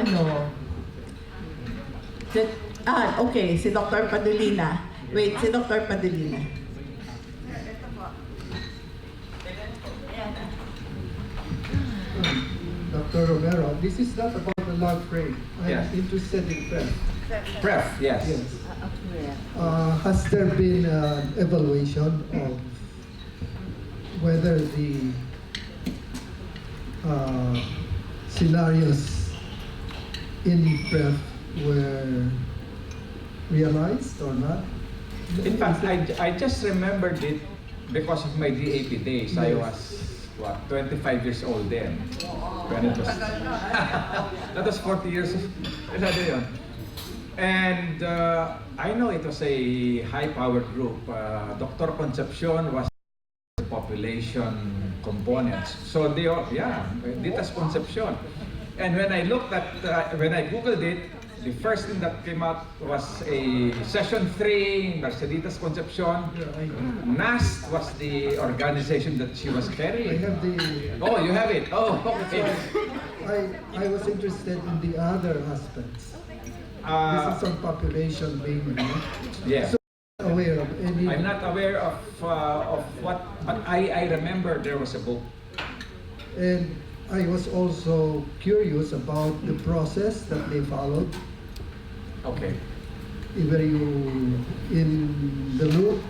ano. Okay, si Dr. Padulina. Wait, si Dr. Padulina. Dr. Romero, this is not about the log frame. I'm Yes. interested in prep. Pref, yes. Yes. Has there been an evaluation of whether the scenarios in prep were realized or not? In fact, I just remembered it because of my DAP days. I was, what, 25 years old then. When it was, that was 40 years. And I know it was a high-powered group. Dr. Concepcion was the population components. So they all, yeah, Dita's Concepcion. And when I looked at, when I Googled it, the first thing that came out was a session 3, Merceditas Concepcion. NAST was the organization that she was carrying. I have the... Oh, you have it? Oh, okay. I was interested in the other aspects. This is on population mainly. Yeah. So aware of any... I'm not aware of what, but I remember there was a book. And I was also curious about the process that they followed. Okay. Were you in the loop?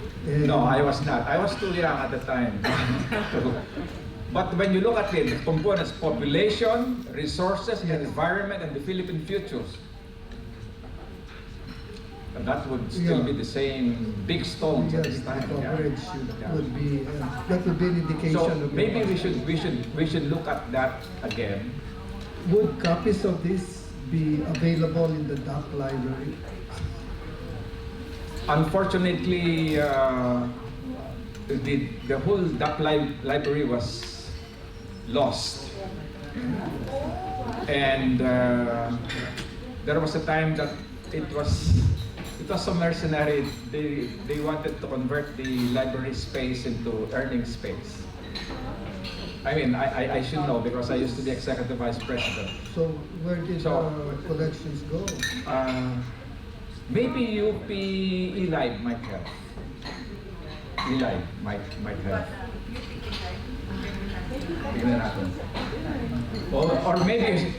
No, I was not. I was too young at the time. But when you look at it, the components, population, resources, and environment, and the Philippine futures, that would still be the same big stones at Yes, this the time. coverage Yeah. would be that would be an indication So of maybe we should look at that again. Would copies of this be available in the DOC library? Unfortunately, the whole DAP library was lost, and there was a time that it was so mercenary. They wanted to convert the library space into earning space. I mean, I should know because I used to be executive vice president. So where did collections go? Maybe UP Eli might have. Eli might have. Tignan natin. Or maybe,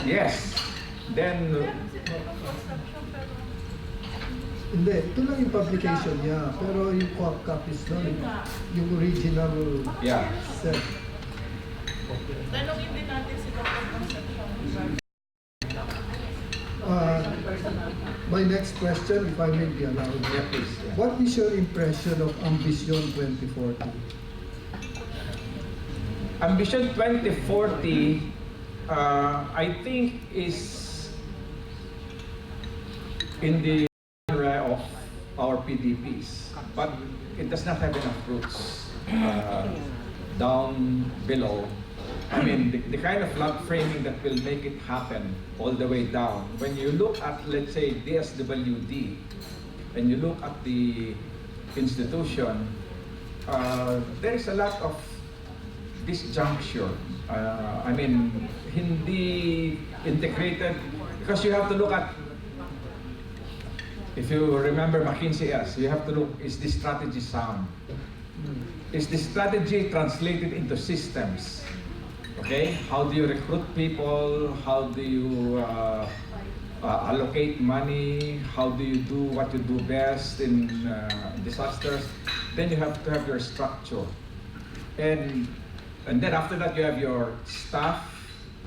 yes. Then, Hindi, ito lang yung publication niya. Pero yung copies nun, yung original yeah. set. Tanongin din natin si Dr. Concepcion. My next question, if I may be allowed. Yeah, please. Yeah. What is your impression of Ambition 2040? Ambition 2040, I think is in the area of our PDPs, but it does not have enough roots down below. I mean, the kind of log framing that will make it happen all the way down. When you look at, let's say, DSWD, and you look at the institution, there is a lot of disjuncture. I mean, hindi integrated, because you have to look at, if you remember McKinsey, you have to look, is the strategy sound? Is the strategy translated into systems? Okay, how do you recruit people? How do you allocate money? How do you do what you do best in disasters? Then you have to have your structure, and then after that you have your staff,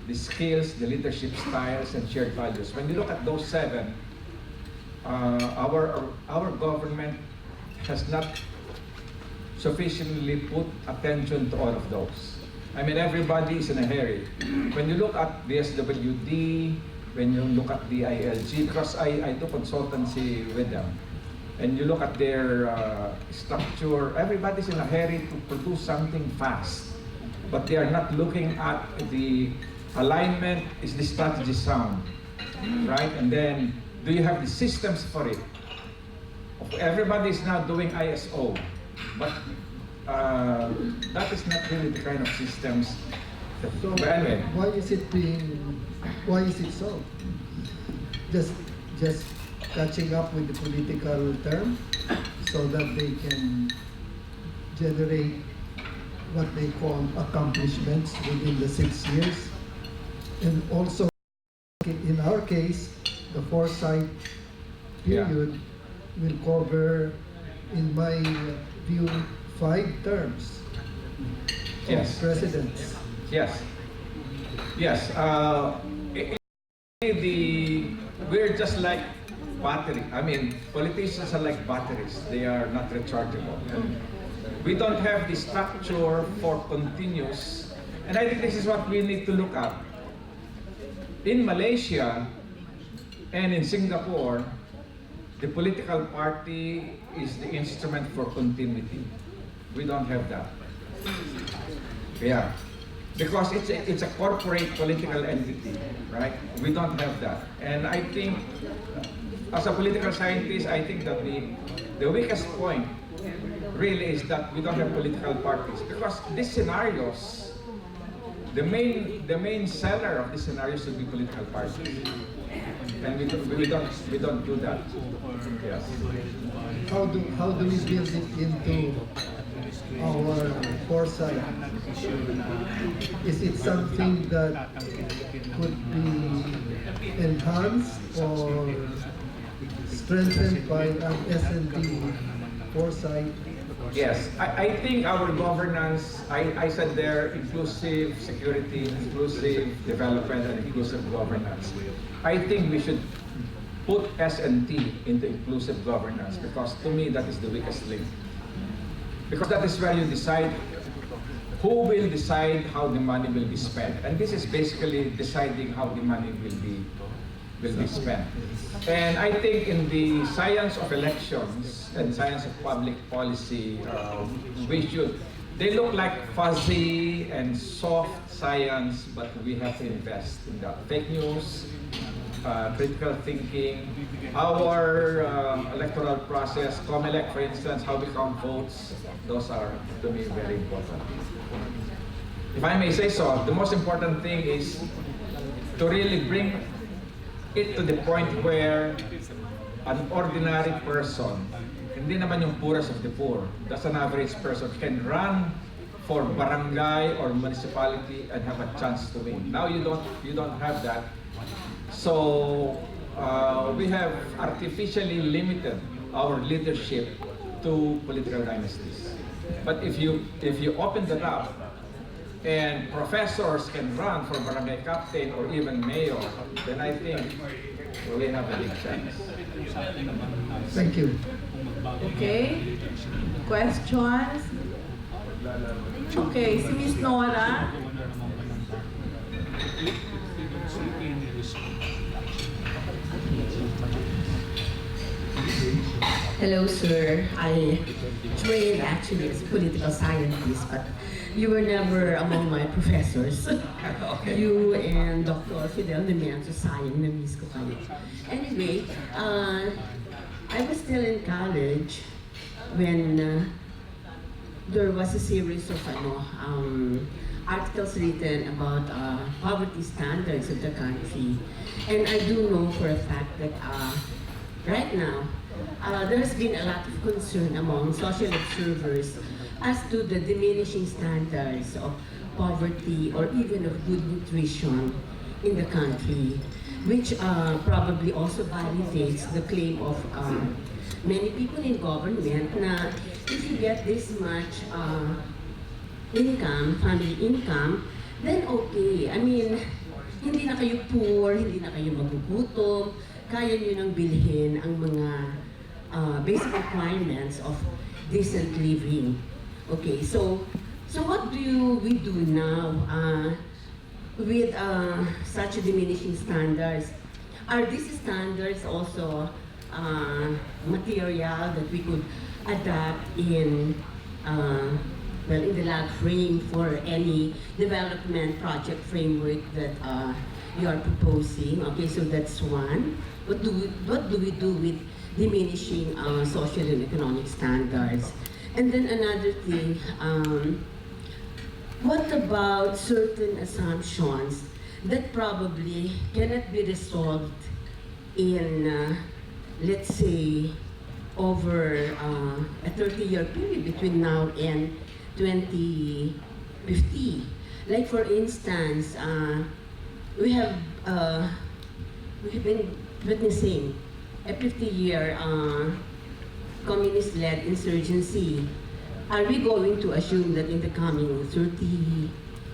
the skills, the leadership styles, and shared values. When you look at those 7, our government has not sufficiently put attention to all of those. I mean, everybody is in a hurry. When you look at the SWD, when you look at the ILG, because I do consultancy with them, and you look at their structure, everybody's in a hurry to produce something fast. But they are not looking at the alignment, is the strategy sound, right? And then, do you have the systems for it? Everybody is now doing ISO, but that is not really the kind of systems So But anyway, why is it so? Just catching up with the political term so that they can generate what they call accomplishments within the 6 years. And also, in our case, the Foresight period will cover, in my view, 5 terms of Yes. presidents. yes, yes. We're just like battery. I mean, politicians are like batteries. They are not rechargeable. We don't have the structure for continuous, and I think this is what we need to look at. In Malaysia and in Singapore, the political party is the instrument for continuity. We don't have that. Yeah. Because it's a corporate political entity, right? We don't have that. And I think, as a political scientist, I think that the weakest point really is that we don't have political parties. Because these scenarios, the main seller of these scenarios should be political parties. And we don't do that. Yes. How do we build it into our foresight? Is it something that could be enhanced or strengthened by an S&P foresight? Yes, I think our governance, I said there, inclusive security, inclusive development, and inclusive governance. I think we should put S&T into inclusive governance because to me that is the weakest link. Because that is where you decide who will decide how the money will be spent. And this is basically deciding how the money will be spent. And I think in the science of elections and science of public policy, they look like fuzzy and soft science, but we have to invest in that. Fake news, critical thinking, our electoral process, COMELEC, for instance, how we count votes, those are, to me, very important. If I may say so, the most important thing is to really bring it to the point where an ordinary person, hindi naman yung poorest of the poor, that's an average person, can run for barangay or municipality and have a chance to win. Now you don't have that. So we have artificially limited our leadership to political dynasties. But if you open that up, and professors can run for barangay captain or even mayor, then I think we have a big chance. Thank you. Okay? Questions? Okay, si Miss Nora. Hello, sir. I trained actually as a political scientist, but you were never among my professors. Okay. You and Dr. Fidel Nemianzo, sayang na-miss ko kayo. Anyway, I was still in college when there was a series of articles written about poverty standards of the country. And I do know for a fact that right now, there's been a lot of concern among social observers as to the diminishing standards of poverty or even of good nutrition in the country, which probably also validates the claim of many people in government na if you get this much income, family income, then okay. I mean, hindi na kayo poor, hindi na kayo magugutom, kaya nyo nang bilhin ang mga basic requirements of decent living. Okay, so what do we do now with such diminishing standards? Are these standards also material that we could adapt in in the lab frame for any development project framework that you are proposing? Okay, so that's one. What do we do with diminishing social and economic standards? And then another thing, what about certain assumptions that probably cannot be resolved in, let's say, over a 30-year period between now and 2050? Like for instance, we have been witnessing a 50-year communist-led insurgency. Are we going to assume that in the coming 30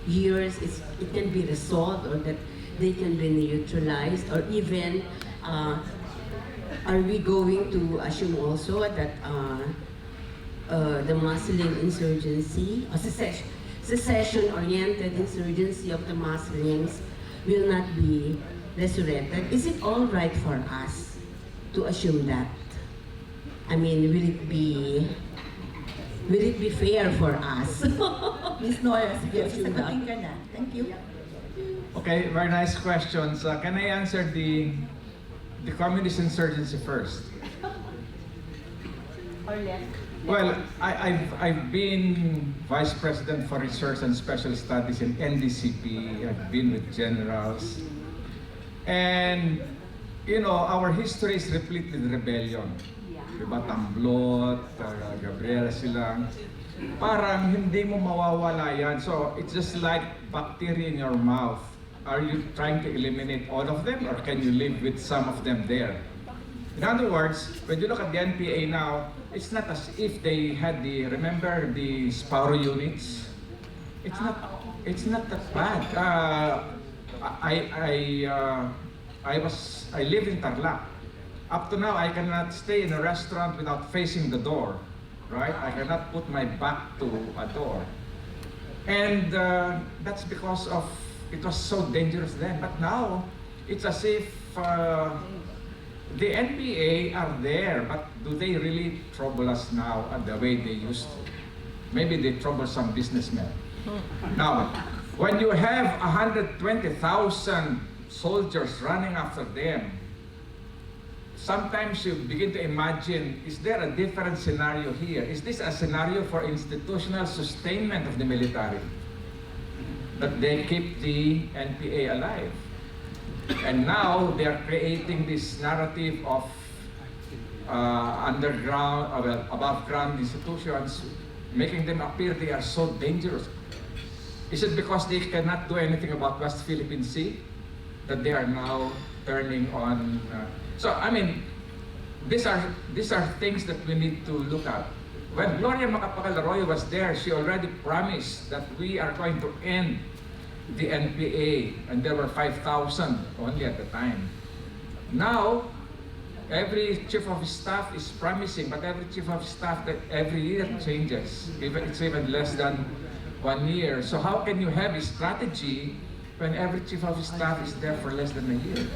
years it can be resolved, or that they can be neutralized, or even are we going to assume also that the Muslim insurgency, or secession-oriented insurgency of the Muslims will not be resurrected? Is it all right for us to assume that? I mean, will it be fair for us? Miss Nora, sige, Assume that. sasagutin ka na. Thank you. Okay, very nice questions. Can I answer the communist insurgency first? Or less? Well, I've been Vice President for Research and Special Studies in NDCP. I've been with generals. And, you know, our history is replete with rebellion. Diba, Tamblot, Gabriela silang. Parang hindi mo mawawala yan. So, it's just like bacteria in your mouth. Are you trying to eliminate all of them, or can you live with some of them there? In other words, when you look at the NPA now, it's not as if they had remember the Sparrow units? It's not that bad. I live in Tarlac. Up to now, I cannot stay in a restaurant without facing the door, right? I cannot put my back to a door. And that's because of, it was so dangerous then. But now, it's as if the NPA are there, but do they really trouble us now the way they used to? Maybe they trouble some businessmen. Now, when you have 120,000 soldiers running after them, sometimes you begin to imagine, is there a different scenario here? Is this a scenario for institutional sustainment of the military? That they keep the NPA alive. And now they are creating this narrative of underground, above ground institutions, making them appear they are so dangerous. Is it because they cannot do anything about West Philippine Sea that they are now turning on? So I mean, these are things that we need to look at. When Gloria Macapagal-Arroyo was there, she already promised that we are going to end the NPA, and there were 5,000 only at the time. Now, every chief of staff is promising, but every chief of staff that every year changes. It's even less than 1 year. So how can you have a strategy when every chief of staff is there for less than a year?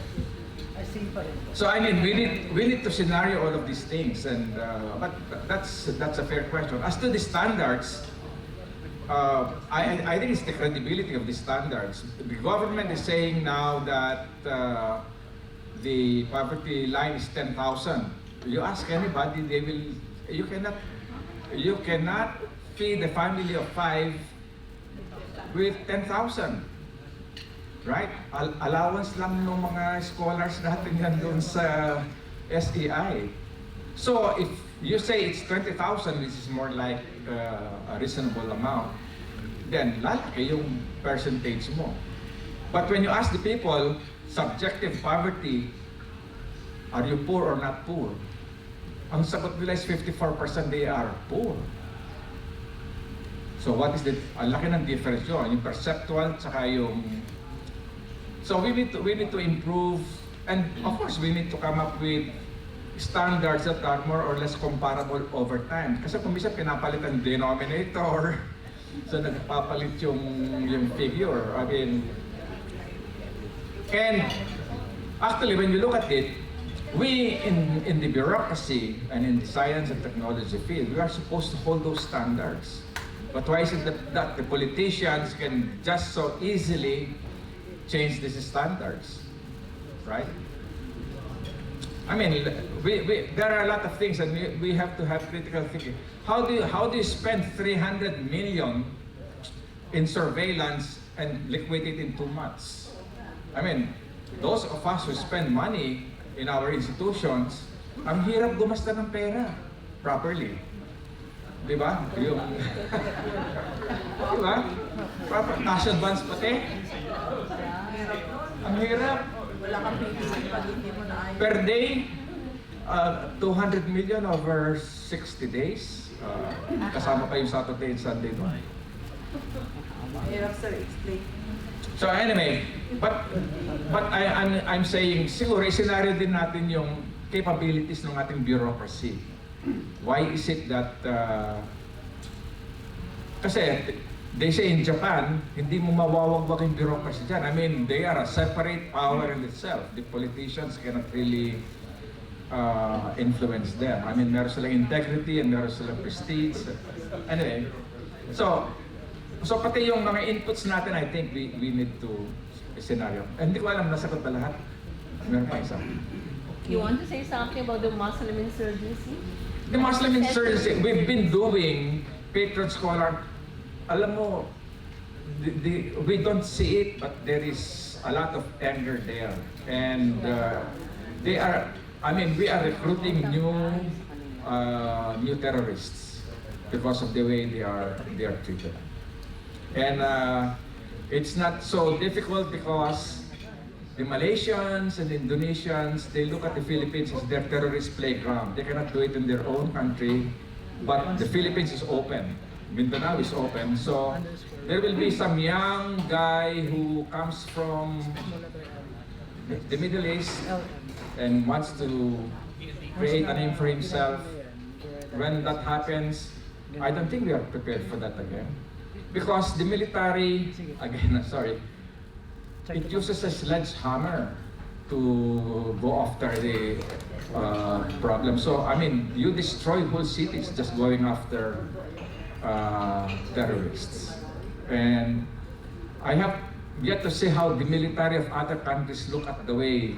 So I mean, we need to scenario all of these things, and but that's a fair question. As to the standards, I think it's the credibility of the standards. The government is saying now that the poverty line is 10,000. You ask anybody, they will. You cannot feed a family of 5 with 10,000. Right? Allowance lang ng mga scholars natin yan doon sa SEI. So if you say it's 20,000, which is more like a reasonable amount, then lalaki yung percentage mo. But when you ask the people, subjective poverty, are you poor or not poor? Ang sagot nila is 54% they are poor. So what is the, ang laki ng difference yun, yung perceptual tsaka yung. So we need to improve, and of course we need to come up with standards that are more or less comparable over time. Kasi kung minsan pinapalit ang denominator, so nagpapalit yung figure. I mean, and actually when you look at it, we in the bureaucracy and in the science and technology field, we are supposed to hold those standards. But why is it that the politicians can just so easily change these standards, right? I mean, there are a lot of things, and we have to have critical thinking. How do you spend 300 million in surveillance and liquid it in 2 months. I mean, those of us who spend money in our institutions, ang hirap gumasta ng pera properly. Di ba? Yung di ba? Proper cash advance pati. Ang hirap. Wala kang PPC pag hindi mo na Per day, 200 million over 60 days. Kasama pa yung Saturday and Sunday doon. Hirap, sir, explain. So anyway, but I'm saying, siguro isenaryo din natin yung capabilities ng ating bureaucracy. Why is it that, kasi they say in Japan, hindi mo mawawagwag yung bureaucracy dyan. I mean, they are a separate power in itself. The politicians cannot really influence them. I mean, meron silang integrity and meron silang prestige. Anyway, so pati yung mga inputs natin, I think we need to scenario. Hindi ko alam, nasagot ba lahat? Meron pa isa. You want to say something about the Muslim insurgency? The Muslim insurgency, we've been doing Patriot Scholar. Alam mo, we don't see it, but there is a lot of anger there. And we are recruiting new terrorists because of the way they are treated. And it's not so difficult because the Malaysians and the Indonesians, they look at the Philippines as their terrorist playground. They cannot do it in their own country, but the Philippines is open. Mindanao is open. So there will be some young guy who comes from the Middle East and wants to create a name for himself. When that happens, I don't think we are prepared for that again. Because the military, again, sorry, it uses a sledgehammer to go after the problem. So, I mean, you destroy whole cities just going after terrorists. And I have yet to see how the military of other countries look at the way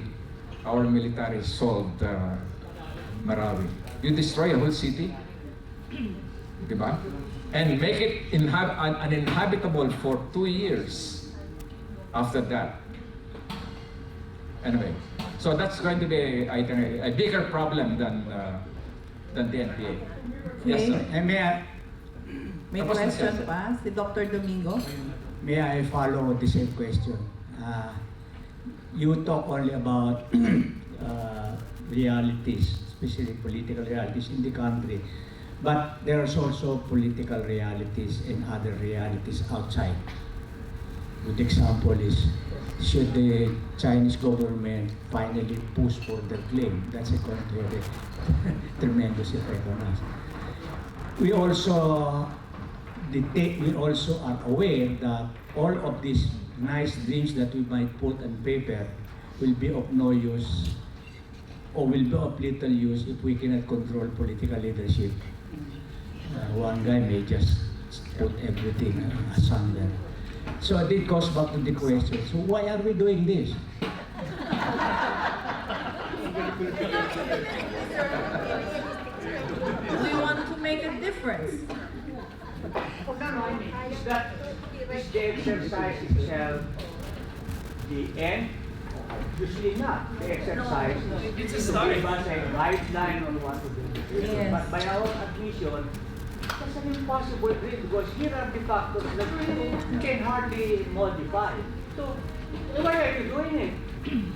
our military solved Marawi. You destroy a whole city, diba? And make it uninhabitable for 2 years after that. Anyway, so that's going to be a bigger problem than the NPA. Yes, sir. And May Tapos na siya, question sir. pa si Dr. Domingo. may I follow the same question? You talk only about realities, especially political realities in the country. But there's also political realities and other realities outside. Good example is, should the Chinese government finally push for their claim? That's going to have a tremendous effect on us. We also are aware that all of these nice dreams that we might put on paper will be of no use or will be of little use if we cannot control political leadership. One guy may just put everything asunder. So it goes back to the question, so why are we doing this? We want to make a difference. Is that is the exercise itself the end? Usually not. The exercise It's a is to start. give us a guideline on what to do. Yes. But by our admission, that's an impossible dream because here are the factors that you can hardly modify. So why are you doing it? In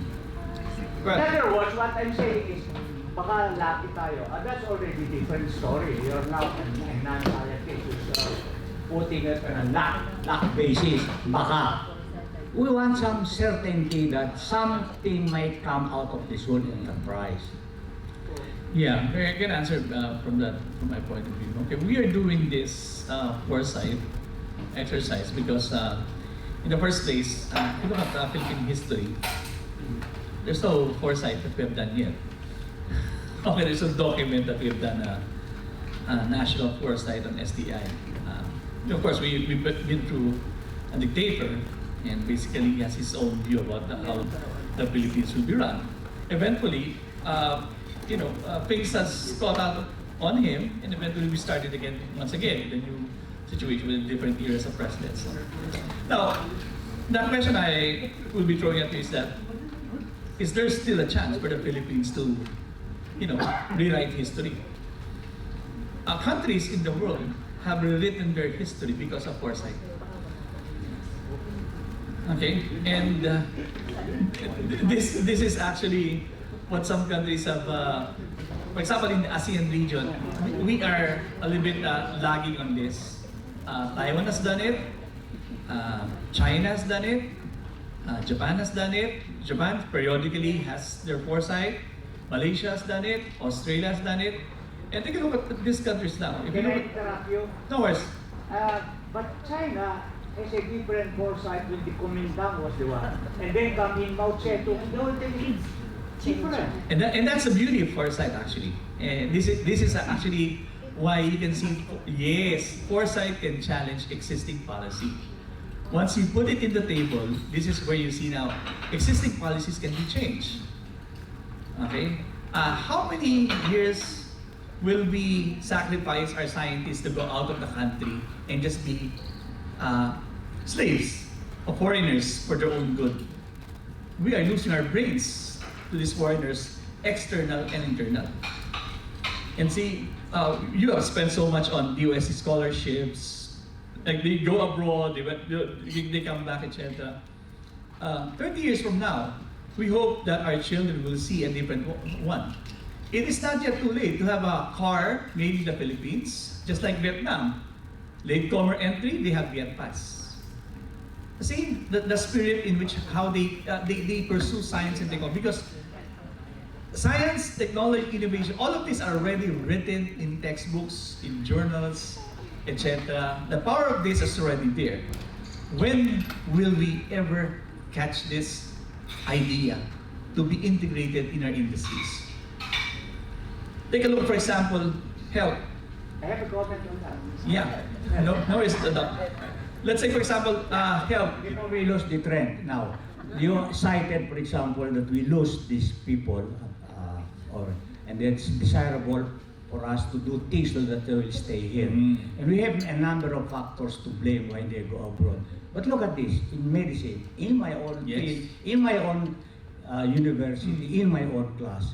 Well, other words, what I'm saying is, baka lucky tayo. That's already a different story. You're now a non-scientist who's putting it on a luck basis. Baka. We want some certainty that something might come out of this whole enterprise. Yeah, I can answer from my point of view. Okay, we are doing this foresight exercise because in the first place, if you look at Philippine history, there's no foresight that we have done yet. Okay, there's a document that we have done a national foresight on SDI. Of course, we've been through a dictator, and basically he has his own view about how the Philippines will be run. Eventually, things has caught up on him, and eventually we started again once again the new situation with different eras of presidents. Now, the question I will be throwing at you is that, is there still a chance for the Philippines to, rewrite history? Countries in the world have rewritten their history because of foresight. Okay, and this is actually what some countries have. For example, in the ASEAN region, we are a little bit lagging on this. Taiwan has done it. China has done it. Japan has done it. Japan periodically has their foresight. Malaysia has done it. Australia has done it. And take a look at these countries now. If you Can look I at, interrupt you? no worries. But China has a different foresight when the Kuomintang was the one. And then come in Mao Zedong. No, it's different. And that's the beauty of foresight, actually. And this is actually why you can see, yes, foresight can challenge existing policy. Once you put it in the table, this is where you see now existing policies can be changed. Okay, how many years will we sacrifice our scientists to go out of the country and just be slaves of foreigners for their own good? We are losing our brains to these foreigners, external and internal. And see, you have spent so much on DOST scholarships, like they go abroad, they come back, etc. 30 years from now, we hope that our children will see a different one. It is not yet too late to have a car made in the Philippines, just like Vietnam. Latecomer entry, they have Viet Pass. See the spirit in which how they pursue science and technology, because science, technology, innovation, all of these are already written in textbooks, in journals, etc. The power of this is already there. When will we ever catch this idea to be integrated in our industries? Take a look, for example, health. I have a comment on that. Yeah, no worries. Let's say, for example, health. We lost the trend now. You cited, for example, that we lose these people, and it's desirable for us to do things so that they will stay here. And we have a number of factors to blame why they go abroad. But look at this, in medicine, in my own field, in my own university, in my own class.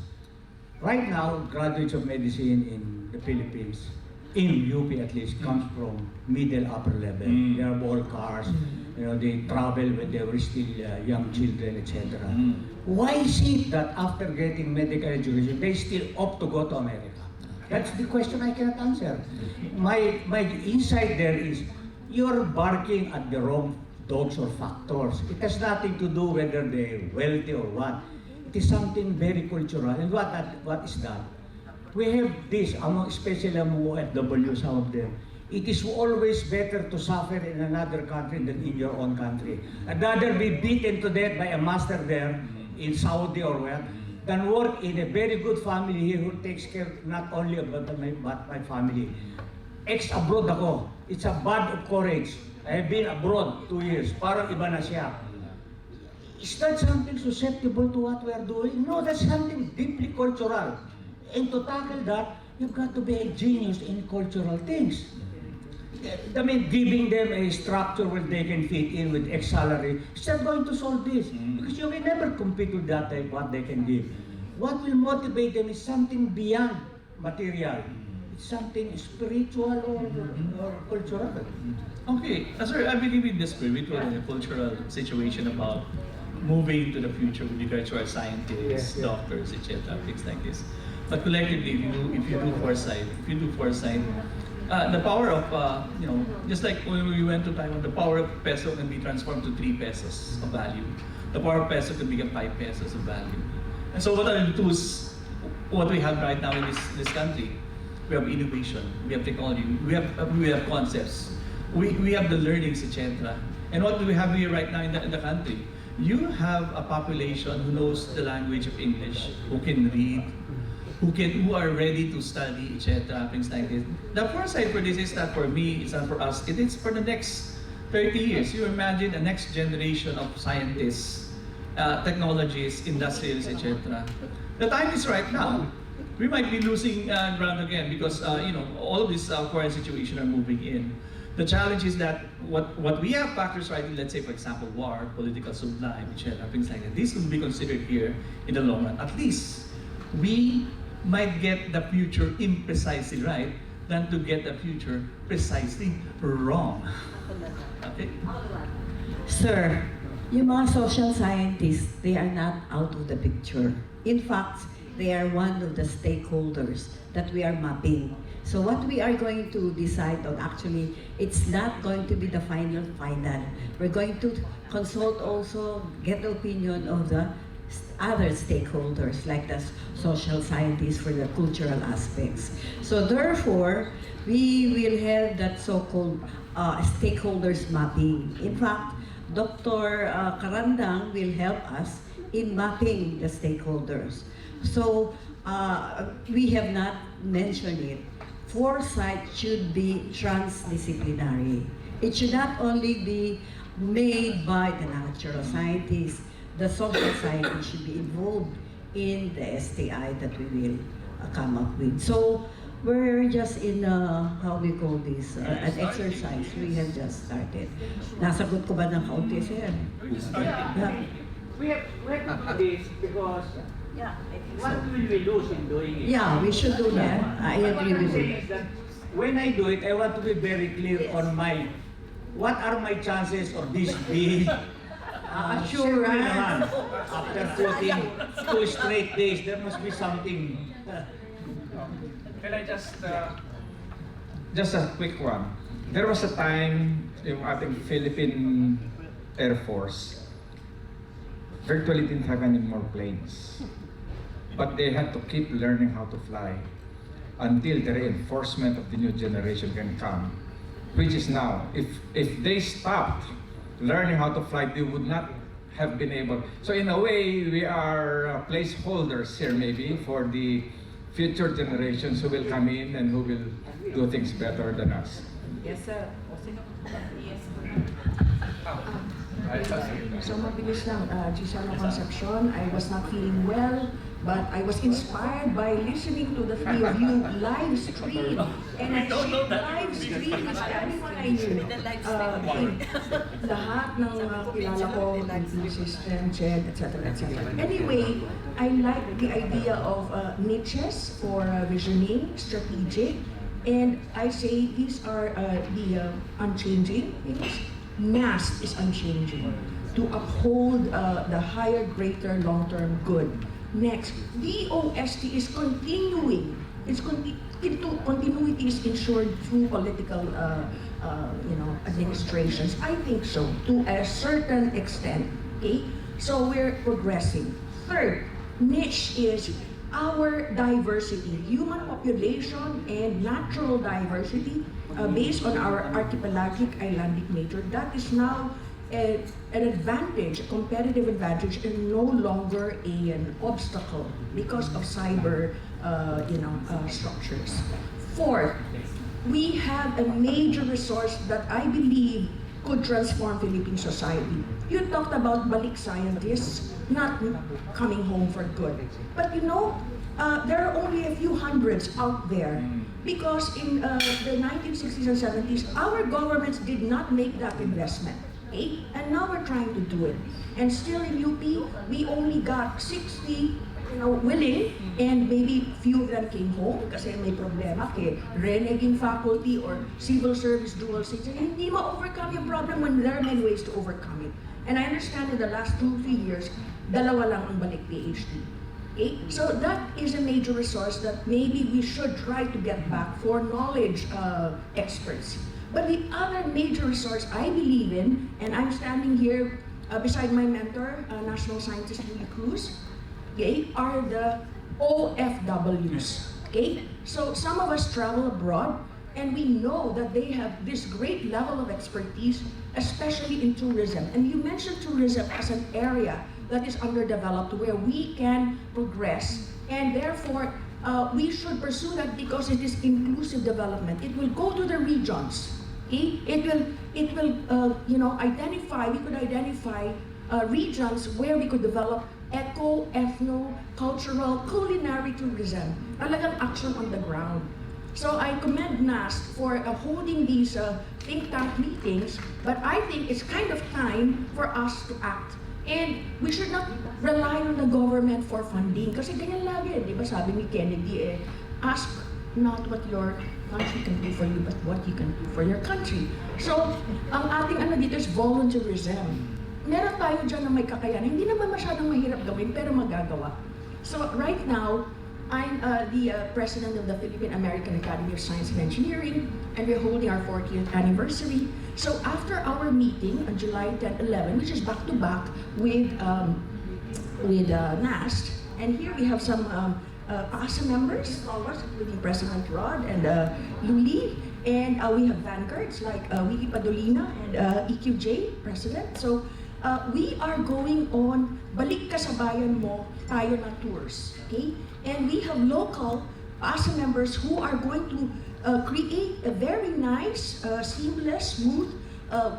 Right now, graduates of medicine in the Philippines, in UP at least, comes from middle upper level. They have all cars, they travel when they were still young children, etc. Why is it that after getting medical education, they still opt to go to America? That's the question I cannot answer. My insight there is, you're barking at the wrong dogs or factors. It has nothing to do whether they're wealthy or what. It is something very cultural. And what is that? We have this, especially among OFW, some of them. It is always better to suffer in another country than in your own country. I'd rather be beaten to death by a master there in Saudi or where, than work in a very good family here who takes care not only about my family. Ex-abroad ako. It's a badge of courage. I have been abroad 2 years. Parang iba na siya. Is that something susceptible to what we are doing? No, that's something deeply cultural. And to tackle that, you've got to be a genius in cultural things. I mean, giving them a structure where they can fit in with X salary, is not going to solve this. Because you will never compete with that type, what they can give. What will motivate them is something beyond material. It's something spiritual or cultural. Okay, sir, I believe in the spiritual and the cultural situation about moving to the future with regards to our scientists, doctors, etc., things like this. But collectively, if you do foresight, the power of, just like when we went to Taiwan, the power of peso can be transformed to 3 pesos of value. The power of peso can become 5 pesos of value. And so what are the tools, what we have right now in this country? We have innovation, we have technology, we have concepts, we have the learnings, etc. And what do we have here right now in the country? You have a population who knows the language of English, who can read, who are ready to study, etc., things like this. The foresight for this is not for me, it's not for us, it is for the next 30 years. You imagine the next generation of scientists, technologists, industrials, etc. The time is right now. We might be losing ground again because all of these foreign situations are moving in. The challenge is that what we have factors right, let's say for example war, political supply, etc., things like that. This will be considered here in the long run. At least we might get the future imprecisely right than to get the future precisely wrong. Okay? Sir, yung mga social scientists, they are not out of the picture. In fact, they are one of the stakeholders that we are mapping. So what we are going to decide on, actually, it's not going to be the final. We're going to consult also, get the opinion of the other stakeholders, like the social scientists for the cultural aspects. So therefore, we will have that so-called stakeholders mapping. In fact, Dr. Karandang will help us in mapping the stakeholders. So we have not mentioned it. Foresight should be transdisciplinary. It should not only be made by the natural scientists. The social scientists should be involved in the STI that we will come up with. So we're just in, how we call this, an exercise. We have just started. Nasagot ko ba ng kaunti, sir? Yeah. We have to do this because what will we lose in doing it? Yeah, we should do that. I agree with you. When I do it, I want to be very clear on what are my chances of this being Sure, naman. After 2 straight days, there must be something. Can I just a quick one. There was a time yung ating Philippine Air Force virtually didn't have any more planes. But they had to keep learning how to fly until the reinforcement of the new generation can come. Which is now, if they stopped learning how to fly, they would not have been able. So in a way, we are placeholders here maybe for the future generations who will come in and who will do things better than us. Yes, sir. So mabilis lang, Giselle Concepcion, I was not feeling well, but I was inspired by listening to the three of you live stream. And I shared live stream with everyone I knew. Lahat ng kilala ko, IT system, CHED, etc. etc. Anyway, I like the idea of niches for visioning, strategic, and I say these are the unchanging things. NAST is unchanging to uphold the higher, greater, long-term good. Next, DOST is continuing. Continuity is ensured through political, administrations. I think so, to a certain extent. Okay, so we're progressing. Third, niche is our diversity, human population and natural diversity based on our archipelagic islandic nature. That is now an advantage, a competitive advantage, and no longer an obstacle because of cyber, structures. Fourth, we have a major resource that I believe could transform Philippine society. You talked about balik scientists not coming home for good. But there are only a few hundreds out there because in the 1960s and 70s, our governments did not make that investment. Okay? And now we're trying to do it. And still in UP, we only got 60 willing, and maybe few of them came home kasi may problema kay reneging faculty or civil service dual citizen. Hindi ma-overcome yung problem when there are many ways to overcome it. And I understand in the last 2-3 years, dalawa lang ang balik PhD. Okay? So that is a major resource that maybe we should try to get back for knowledge experts. But the other major resource I believe in, and I'm standing here beside my mentor, National Scientist Louis Cruz, okay, are the OFWs. Okay? So some of us travel abroad and we know that they have this great level of expertise, especially in tourism. And you mentioned tourism as an area that is underdeveloped where we can progress, and therefore we should pursue that because it is inclusive development. It will go to the regions. Okay? It will identify. We could identify regions where we could develop eco, ethno, cultural, culinary tourism. Talagang action on the ground. So I commend NAST for holding these think tank meetings, but I think it's kind of time for us to act. And we should not rely on the government for funding. Kasi ganyan lagi, di ba sabi ni Kennedy, ask not what your country can do for you, but what you can do for your country. So, ang ating ano dito is volunteerism. Meron tayo dyan na may kakayanan. Hindi naman masyadong mahirap gawin, pero magagawa. So, right now, I'm the president of the Philippine American Academy of Science and Engineering, and we're holding our 40th anniversary. So after our meeting on July 10-11, which is back-to-back with NAST, and here we have some PASA members, including President Rod and Luli, and we have vanguards like Wiki Padolina and EQJ, President. So we are going on Balik Ka sa Bayan Mo, Tayo na tours, okay? And we have local PASA members who are going to create a very nice, seamless, smooth,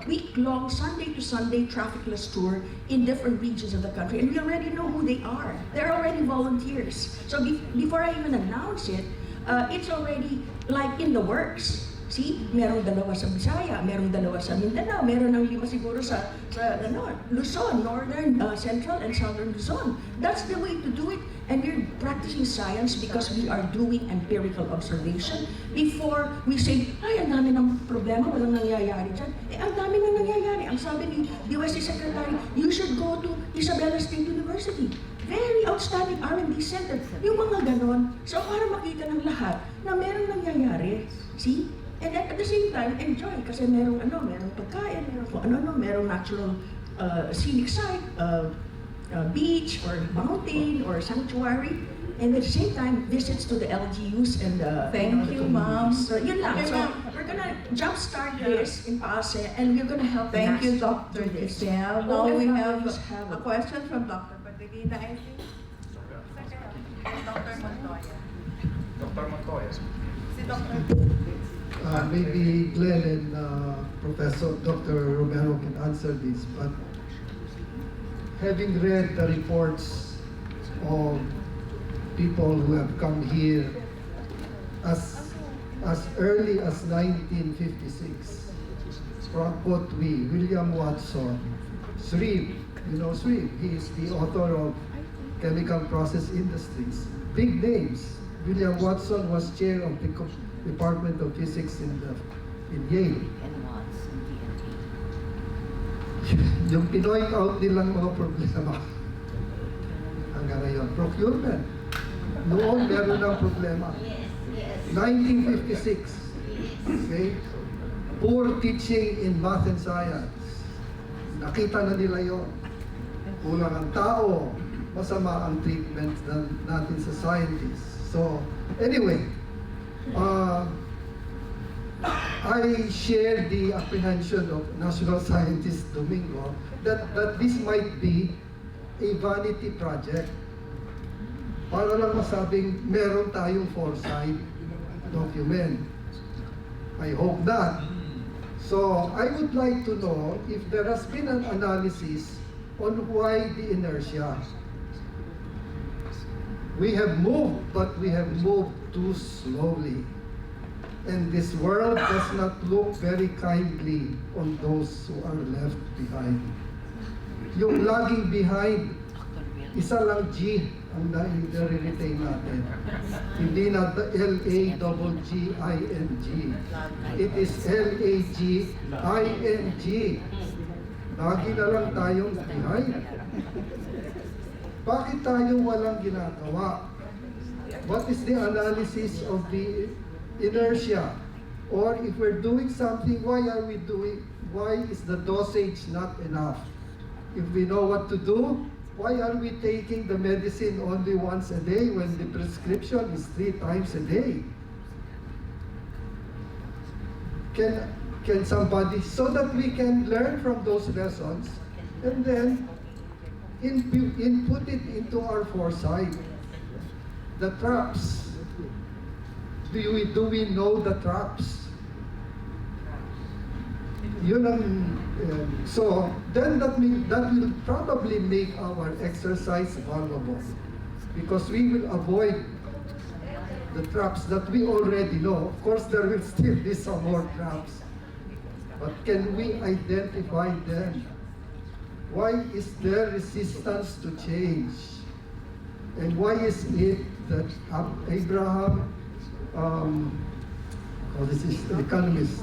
week-long, Sunday to Sunday trafficless tour in different regions of the country. And we already know who they are. They're already volunteers. So before I even announce it, it's already like in the works. See, merong dalawa sa Bisaya, merong dalawa sa Mindanao, meron ng 5 siguro sa Luzon, Northern, Central, and Southern Luzon. That's the way to do it. And we're practicing science because we are doing empirical observation before we say, ay, ang dami ng problema, walang nangyayari dyan. Ang dami na nangyayari. Ang sabi ni DOST Secretary, you should go to Isabela State University. Very outstanding R&D center. Yung mga ganon. So para makita ng lahat na merong nangyayari. See? And at the same time, enjoy kasi merong pagkain, merong kung ano, merong natural scenic site, beach or mountain or sanctuary, and at the same time, visits to the LGUs and Thank you, ma'am. So yun lang. Okay, So ma'am. we're gonna jumpstart this in Pasay, and we're gonna help. Thank you, NAST Dr. do this. Giselle. All Now we FWs have have a it. question from Dr. Padilina, I think. And Dr. Montoya. Dr. Montoya. Si Dr. Maybe Glenn and Professor Dr. Romero can answer this, but having read the reports of people who have come here as early as 1956, Frank Potwi, William Watson, Shreve, you know Shreve, he is the author of Chemical Process Industries. Big names. William Watson was chair of the Department of Physics in Yale. Yung pinoint out nilang mga problema hanggang ngayon. Procurement. Noon meron ng problema. 1956. Okay? Poor teaching in math and science. Nakita na nila yon. Kulang ang tao. Masama ang treatment natin sa scientists. So, anyway, I share the apprehension of National Scientist Domingo that this might be a vanity project. Para lang masabing meron tayong foresight document. I hope not. So I would like to know if there has been an analysis on why the inertia. We have moved, but we have moved too slowly. And this world does not look very kindly on those who are left behind. Yung laging behind, isa lang G ang nai-retain natin. Hindi na L-A-G-G-I-N-G. It is L-A-G-I-N-G. Lagi na lang tayong behind. Bakit tayo walang ginagawa? What is the analysis of the inertia? Or if we're doing something, why is the dosage not enough? If we know what to do, why are we taking the medicine only once a day when the prescription is 3 times a day? Can somebody, so that we can learn from those lessons and then input it into our foresight. The traps. Do we know the traps? Yun ang, so then that will probably make our exercise valuable because we will avoid the traps that we already know. Of course, there will still be some more traps. But can we identify them? Why is there resistance to change? And why is it that Abraham, this is the economist,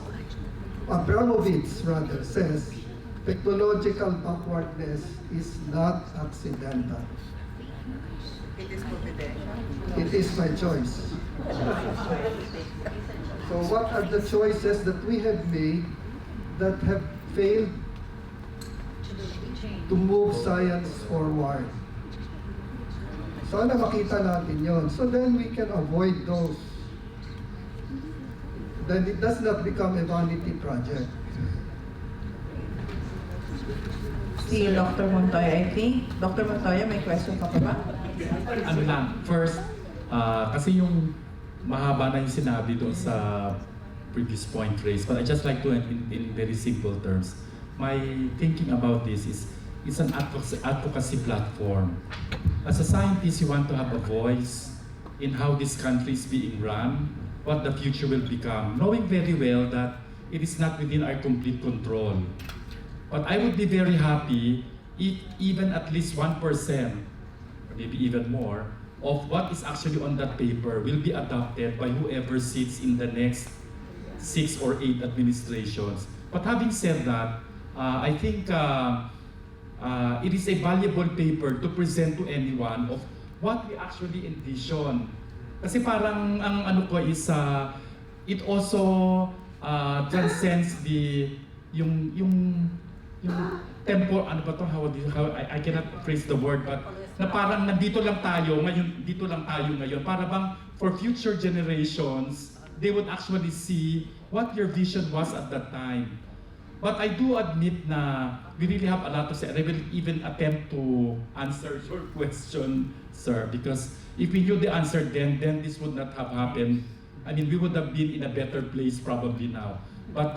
Abramovich rather, says technological backwardness is not accidental. It is confidential. It is my choice. So what are the choices that we have made that have failed to move science forward? Sana makita natin yon. So then we can avoid those. Then it does not become a vanity project. Si Dr. Montoya, I think. Dr. Montoya, may question ka pa ba? Ano lang, first, kasi yung mahaba na yung sinabi doon sa previous point raised, but I just like to, in very simple terms, my thinking about this is, it's an advocacy platform. As a scientist, you want to have a voice in how this country is being run, what the future will become, knowing very well that it is not within our complete control. But I would be very happy if even at least 1%, or maybe even more, of what is actually on that paper will be adopted by whoever sits in the next 6 or 8 administrations. But having said that, I think it is a valuable paper to present to anyone of what we actually envision. Kasi parang ang ano ko is it also transcends yung tempo, ano ba to, how I cannot phrase the word, but na parang nandito lang tayo ngayon, para bang for future generations they would actually see what your vision was at that time. But I do admit na we really have a lot to say. I will even attempt to answer your question, sir, because if we knew the answer then this would not have happened. I mean, we would have been in a better place probably now. But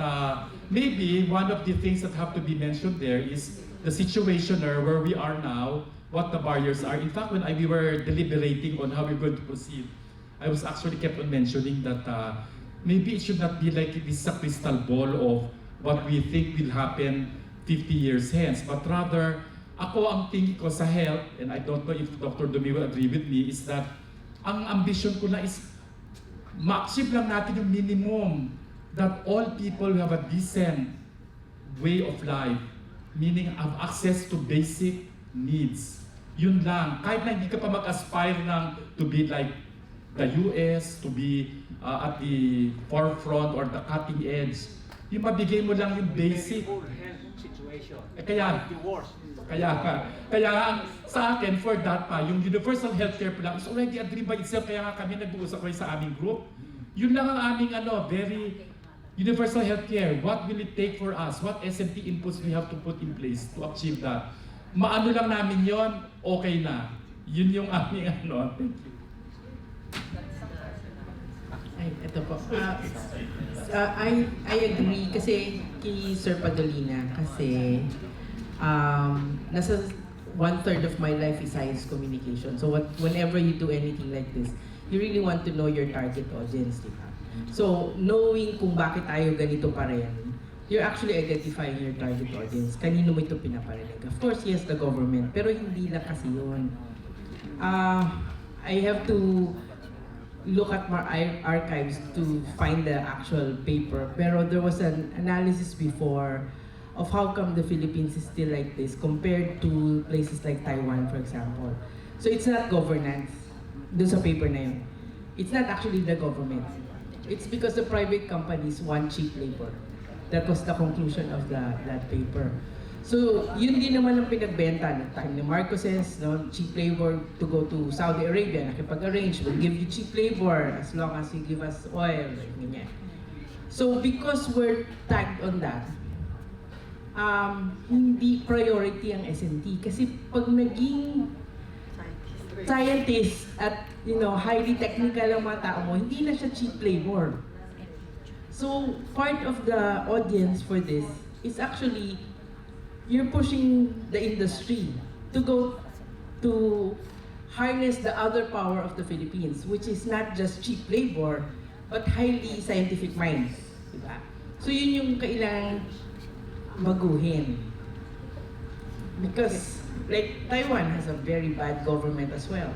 maybe one of the things that have to be mentioned there is the situation where we are now, what the barriers are. In fact, when we were deliberating on how we're going to proceed, I was actually kept on mentioning that maybe it should not be like this crystal ball of what we think will happen 50 years hence, but rather, ako ang tingin ko sa health, and I don't know if Dr. Dumi will agree with me, is that ang ambition ko na is ma-achieve lang natin yung minimum that all people have a decent way of life, meaning have access to basic needs. Yun lang. Kahit na hindi ka pa mag-aspire ng to be like the US, to be at the forefront or the cutting edge, yung mabigay mo lang yung basic. Kaya sa akin, for that pa, yung universal healthcare plan is already a dream by itself. Kaya nga kami nag-uusap kayo sa aming group. Yun lang ang aming very universal healthcare. What will it take for us? What SMT inputs we have to put in place to achieve that? Maano lang namin yon, okay na. Yun yung aming Thank you. Ito po. I agree kasi kay Sir Padolina kasi nasa 1/3 of my life is science communication. So whenever you do anything like this, you really want to know your target audience, di ba? So knowing kung bakit tayo ganito pa rin, you're actually identifying your target audience. Kanino mo ito pinaparinig? Of course, yes, the government. Pero hindi lang kasi yun. I have to look at my archives to find the actual paper. Pero there was an analysis before of how come the Philippines is still like this compared to places like Taiwan, for example. So it's not governance. Doon sa paper na yun. It's not actually the government. It's because the private companies want cheap labor. That was the conclusion of that paper. So, yun din naman ang pinagbenta ng time ni Marcoses, no? Cheap labor to go to Saudi Arabia, nakipag-arrange, we'll give you cheap labor as long as you give us oil, ganyan. So, because we're tagged on that, hindi priority ang SNT. Kasi pag naging scientist at highly technical ang mga tao mo, hindi na siya cheap labor. So, part of the audience for this is actually you're pushing the industry to go to harness the other power of the Philippines, which is not just cheap labor, but highly scientific minds. Diba? So yun yung kailangan baguhin. Because like Taiwan has a very bad government as well.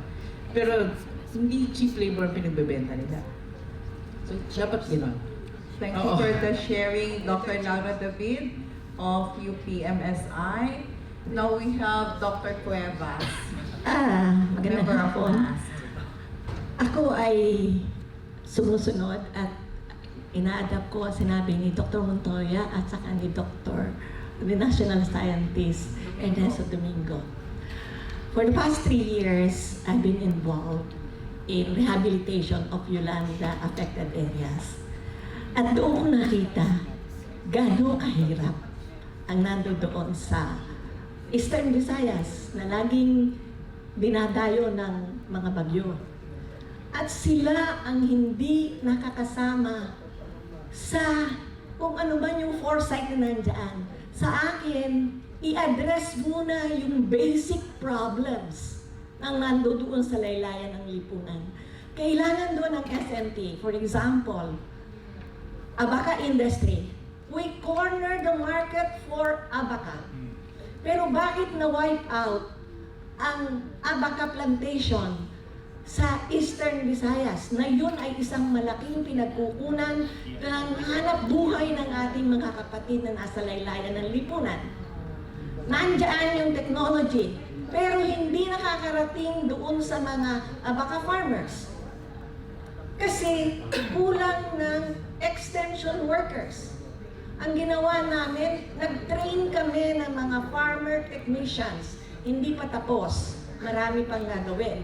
Pero hindi cheap labor ang pinagbebenta nila. So dapat gano'n. Thank you for the sharing, Dr. Laura David of UPMSI. Now we have Dr. Cuevas. Magandang Member of hapon. DOST. Ako ay sumusunod at ina-adapt ko ang sinabi ni Dr. Montoya at saka ni Dr. the National Scientist Ernesto Domingo. For the past 3 years, I've been involved in rehabilitation of Yolanda affected areas. At doon ko nakita gaano kahirap ang nandoon sa Eastern Visayas na laging dinadayo ng mga bagyo. At sila ang hindi nakakasama sa kung ano man yung foresight na nandyan. Sa akin, i-address muna yung basic problems ng nandoon sa laylayan ng lipunan. Kailangan doon ng SMT. For example, abaca industry. We corner the market for abaca. Pero bakit na-wipe out ang abaca plantation sa Eastern Visayas na yun ay isang malaking pinagkukunan ng hanap buhay ng ating mga kapatid na nasa laylayan ng lipunan? Nandiyan yung technology, pero hindi nakakarating doon sa mga abaca farmers. Kasi kulang ng extension workers. Ang ginawa namin, nag-train kami ng mga farmer technicians. Hindi pa tapos. Marami pang gagawin.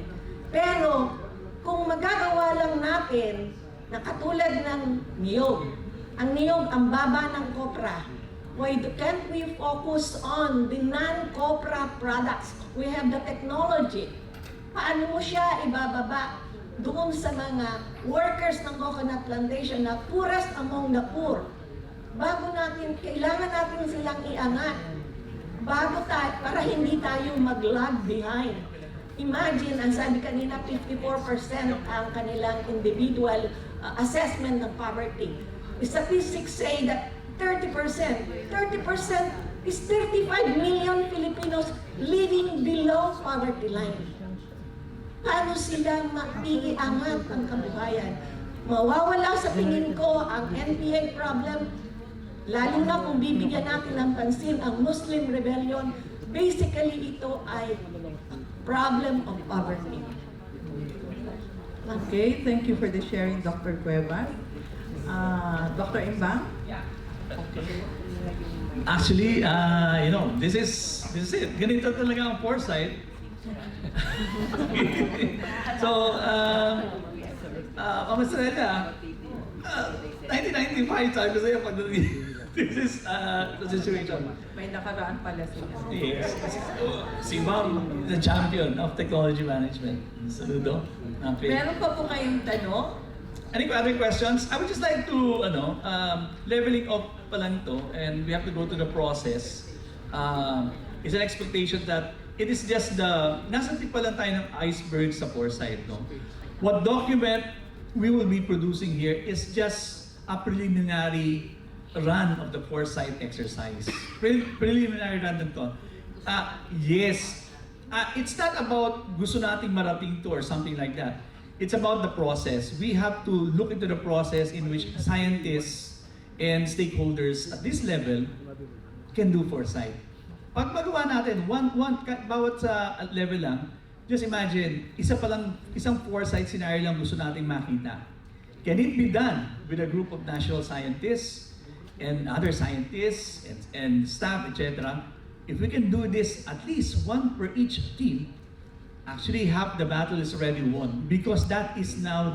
Pero, kung magagawa lang natin na katulad ng niyog, ang niyog, ang baba ng kopra, why can't we focus on the non-copra products? We have the technology. Paano mo siya ibababa doon sa mga workers ng coconut plantation na poorest among the poor? Bago natin, kailangan natin silang iangat. Bago tayo, para hindi tayo mag-lag behind. Imagine, ang sabi kanina, 54% ang kanilang individual assessment ng poverty. Statistics say that 30% is 35 million Filipinos living below poverty line. Paano sila maiangat ang kabuhayan? Mawawala sa tingin ko ang NPA problem, lalo na kung bibigyan natin ng pansin ang Muslim rebellion. Basically, ito ay problem of poverty. Okay, thank you for the sharing, Dr. Cuevas. Dr. Imbang? Actually, this is it. Ganito talaga ang foresight. So, kamusta na 1995, sabi ko sa'yo, pag this is the situation. May nakaraan pala sila. Yes. Si Ma'am, the champion of technology management. Saludo. Okay. Meron pa po kayong tanong? Any other questions? I would just like to, leveling up pa lang to, and we have to go to the process. It's an expectation that it is just nasa tip pa lang tayo ng iceberg sa foresight, no? What document we will be producing here is just a preliminary run of the foresight exercise. Preliminary run ng to. Yes, it's not about gusto nating marating to or something like that. It's about the process. We have to look into the process in which scientists and stakeholders at this level can do foresight. Pag magawa natin, bawat sa level lang, just imagine, isang foresight scenario lang gusto nating makita. Can it be done with a group of national scientists and other scientists and staff, etc.? If we can do this, at least one per each team, actually half the battle is already won, because that is now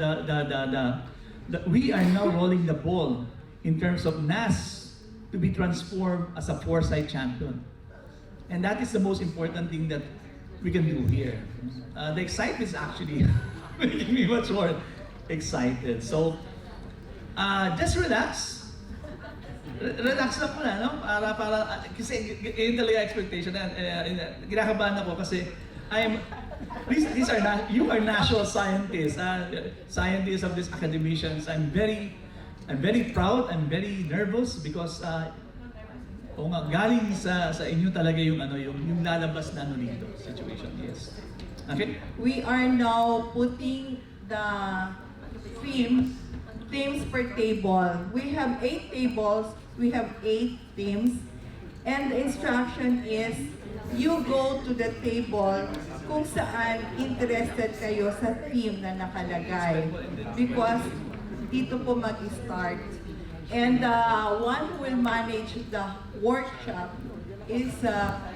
we are now rolling the ball in terms of NAS to be transformed as a foresight champion. And that is the most important thing that we can do here. The excitement is actually making me much more excited. So, just relax. Relax lang muna, no? Para kasi yun talaga expectation na kinakabahan ako kasi These are you are national scientists, scientists of these academicians. I'm very proud. I'm very nervous because oo nga, galing sa inyo talaga yung yung lalabas na dito situation. Yes. Okay. We are now putting the themes per table. We have 8 tables. We have 8 themes. And the instruction is, you go to the table kung saan interested kayo sa theme na nakalagay. Because dito po mag-start. And one who will manage the workshop is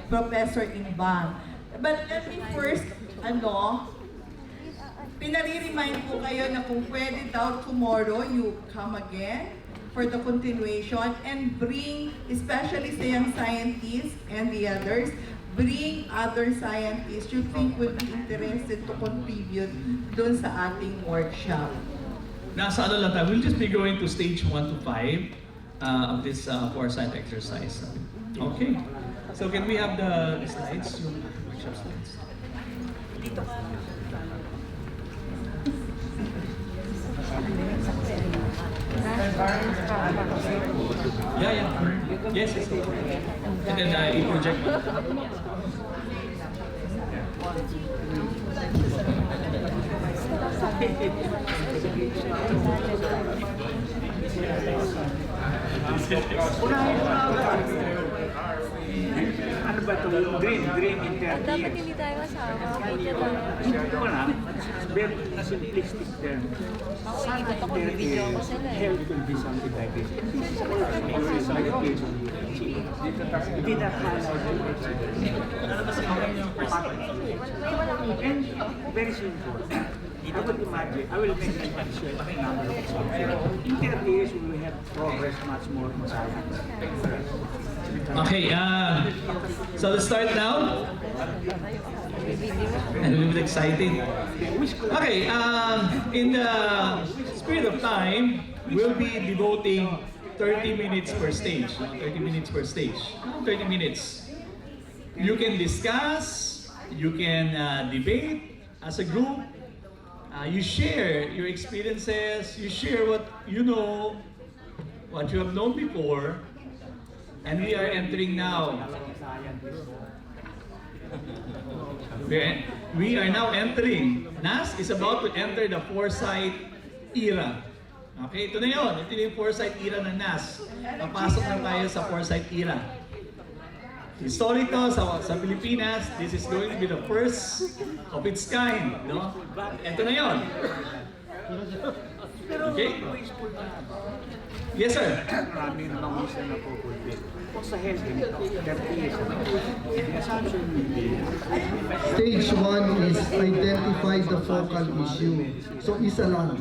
Professor Imbang. But let me first, pinare-remind po kayo na kung pwede daw tomorrow, you come again for the continuation and bring, especially sa young scientists and the others, bring other scientists you think will be interested to contribute dun sa ating workshop. Nasa ano lang tayo, we'll just be going to stage 1 to 5 of this foresight exercise. Okay. So can we have the slides, yung workshop slides? Dito ka. Yeah. Yes. And then i-project. Ano ba ito? Dream in 30 years. Dapat hindi tayo kasama. Hindi tayo. Ito na, very simplistic term. Sana in 30 years, health will be something like this. This is all hindi na kaya and very simple. I would imagine, I will make an additional number of examples. In 30 years, we will have progress much more in science. Okay, so let's start now. And we'll be excited. Okay, in the spirit of time, we'll be devoting 30 minutes per stage. 30 minutes per stage. 30 minutes. You can discuss, you can debate as a group. You share your experiences, you share what you know, what you have known before. And we are entering now. We are now entering. NAS is about to enter the Foresight era. Okay, ito na yun. Ito yung Foresight era ng NAS. Papasok na tayo sa Foresight era. Historical sa Pilipinas, this is going to be the first of its kind. No? Ito na yun. Okay? Yes, sir. Marami namang isa na po fulfill. Kung sa health, 30 years na po. The assumption will be... Stage 1 is identify the focal issue. So isa lang.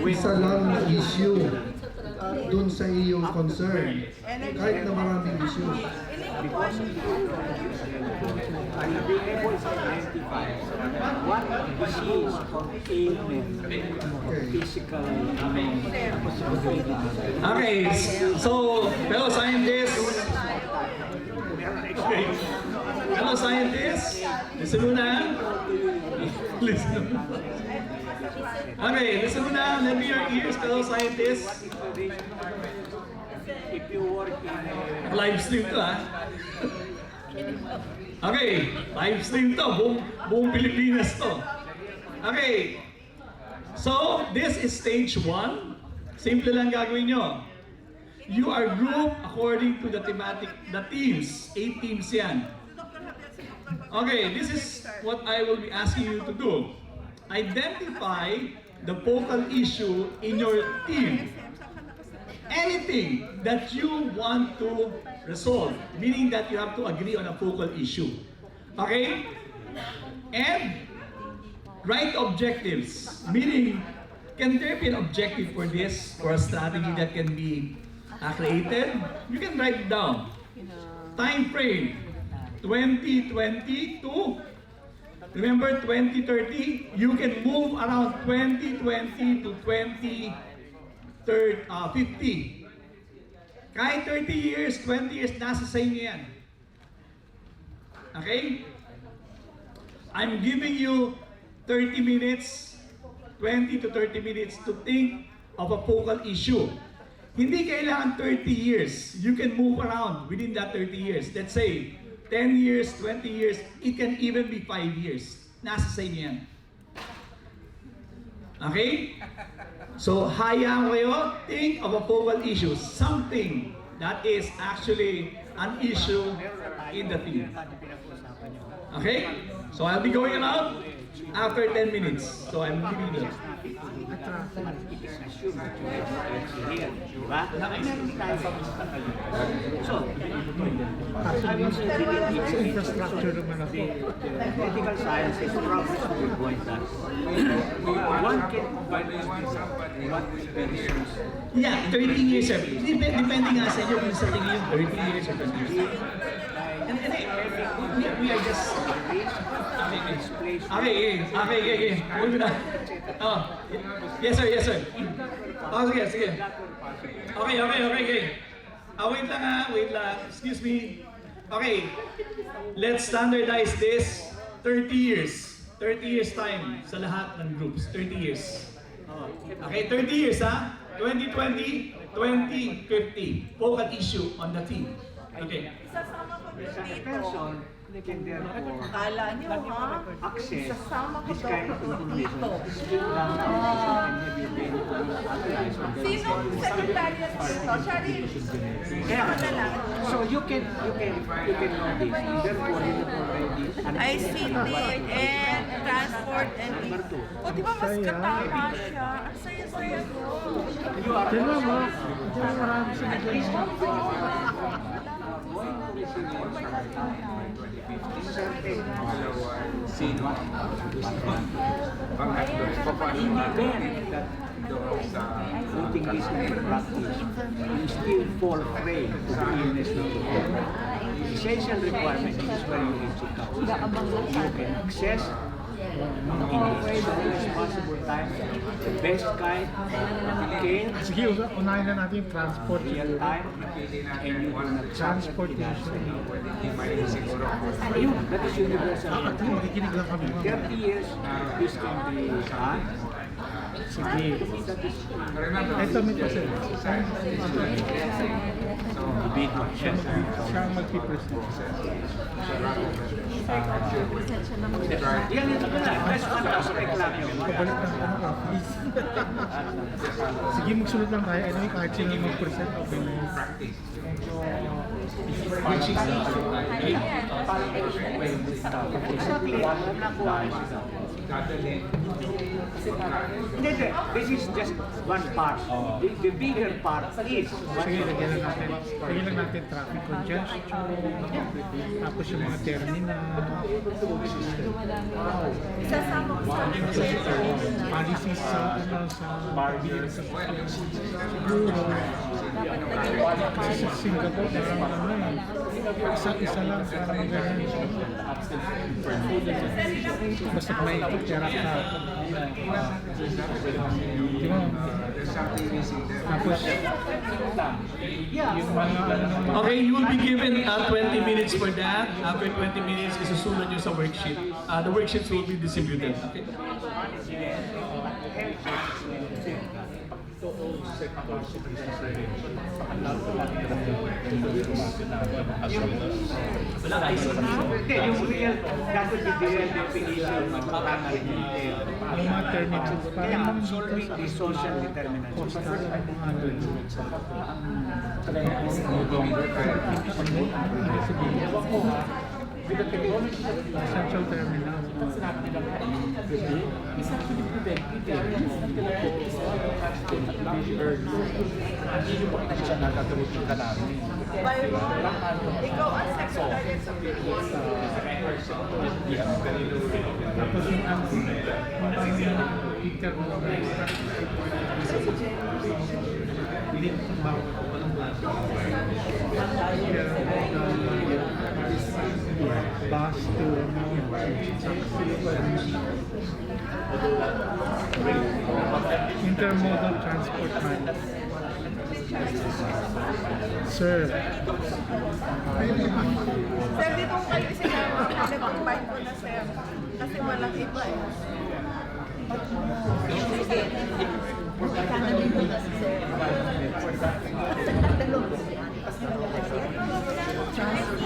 Isa lang na issue dun sa iyong concern. Kahit na maraming issues. Because of and being able to identify what disease or ailment or physical Okay, so fellow scientists, listen muna. Listen. Okay, listen muna. Lend me your ears, fellow scientists. if you work in Live stream to, ha? Okay, live stream to. Buong Pilipinas to. Okay. So, this is stage 1. Simple lang gagawin nyo. You are grouped according to the thematic, the themes. 8 themes yan. Okay, this is what I will be asking you to do. Identify the focal issue in your team. Anything that you want to resolve, meaning that you have to agree on a focal issue. Okay? And write objectives, meaning can there be an objective for this or a strategy that can be created? You can write it down. Time frame 2020 to remember 2030. You can move around 2020 to 2050. Kahit 30 years, 20 years, nasa sa inyo yan. Okay? I'm giving you 30 minutes, 20 to 30 minutes to think of a focal issue. Hindi kailangan 30 years. You can move around within that 30 years. Let's say, 10 years, 20 years, it can even be 5 years. Nasa sa inyo yan. Okay? So, hayaan kayo, think of a focal issue. Something that is actually an issue in the field. Okay? So, I'll be going around after 10 minutes. So, I'm giving you Diba? Meron tayo so, I will say it's infrastructure naman ako. The political science is progress to point that one can what pensions. Yeah, 30 years. Depending nga sa inyo kung sa tingin yung 30 years or 20 years. And we are just... Okay. Huwag na. Oh. Yes, sir. Oh, sige. Okay. Wait lang. Excuse me. Okay. Let's standardize this 30 years. 30 years time sa lahat ng groups. 30 years. Okay, 30 years ha? 2020, 2050. Focal issue on the theme. Okay. Isasama ko din dito. Person, they can therefore Akala nyo ha? access Isasama ko this daw kind of information. dito. Sino secretariat dito? Shari, So you can know this. Therefore, you have already ICT and transport and... Number 2. O di ba mas katama siya? Ang saya-saya ko. You are also putting this into practice, you still fall prey to the illness of the people. The essential requirement is where you reach it out. You can access in the shortest possible time the best kind of care. Sige, unahin na natin yung transport. Real time, and you will not Transportation. Ayun, that is universal. Nakikinig lang kami. 30 years, this can be done. Sige. Ito may kasi. Siya ang mag-present. Yan ito ko na. Press ko na sa reklamo. Pabalik ng ano, please. Sige, magsunod lang tayo. Anyway, kahit sila mag-present, okay na yun. Exactly. This is just one part. The bigger part is Sige, lagyan lang natin traffic congestion, tapos yung mga terminal, Isasama ko sa policies sa Barbie, siguro, kasi sa Singapore, parang isa lang, parang ganyan. Basta may pera ka. Di ba? Tapos, yung mga Okay, you will be given 20 minutes for that. After 20 minutes, isusunod nyo sa worksheet. The worksheets will be distributed. Okay? Wala kayo sa yung real, that would be the real definition of primary detail. yung mga terminals, Kaya parang solving the social determinants. postal at mga essential terminal. Ikaw ang secretariat sa Tapos yung intermodal link ng bawat bus to intermodal transport management. Sir, Sir, dito kayo sila. Nag-combine ko na, sir. Kasi walang iba eh.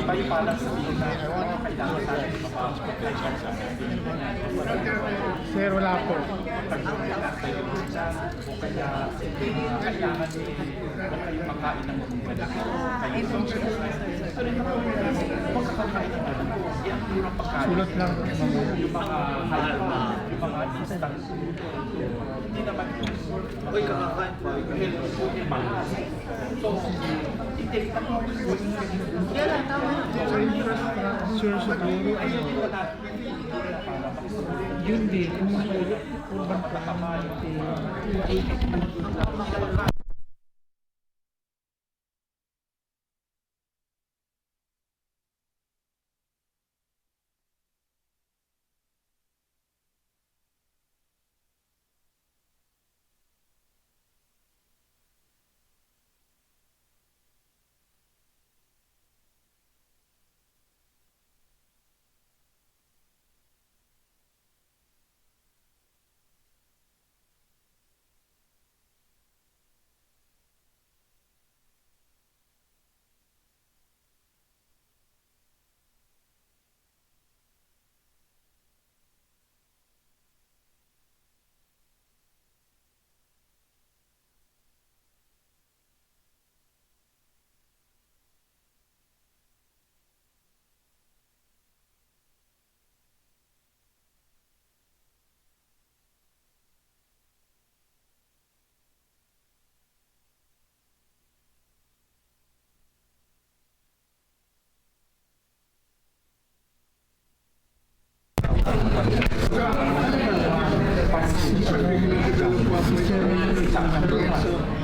Tayo pala sabihin na kailangan natin mapapagpapagyan sa sir, wala po. o kaya kailangan kayo makain ng mga huwag kakakain ng mga yan yung pagkain. Sulot lang. Yung mga halal, yung mga instant food. Hindi naman yun. Uy, kakakain pa. Healthy food yung mga. So, i-take na mo. Yan lang, tama na. Sa infrastructure siguro, yun din, yung urban planning.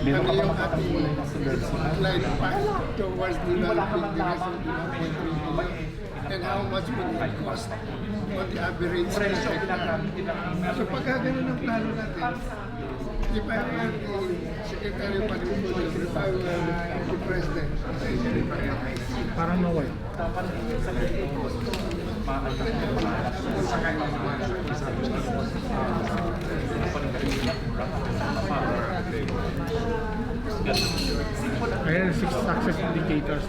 Meron ka pa makakalimulan ng sunod towards developing the rest of the 1.3 and how much would it cost on the average? So pagka ganun ang plano natin, if I were the Secretary of Agriculture, if I were the President, Parang naway. Ayan, 6 success indicators.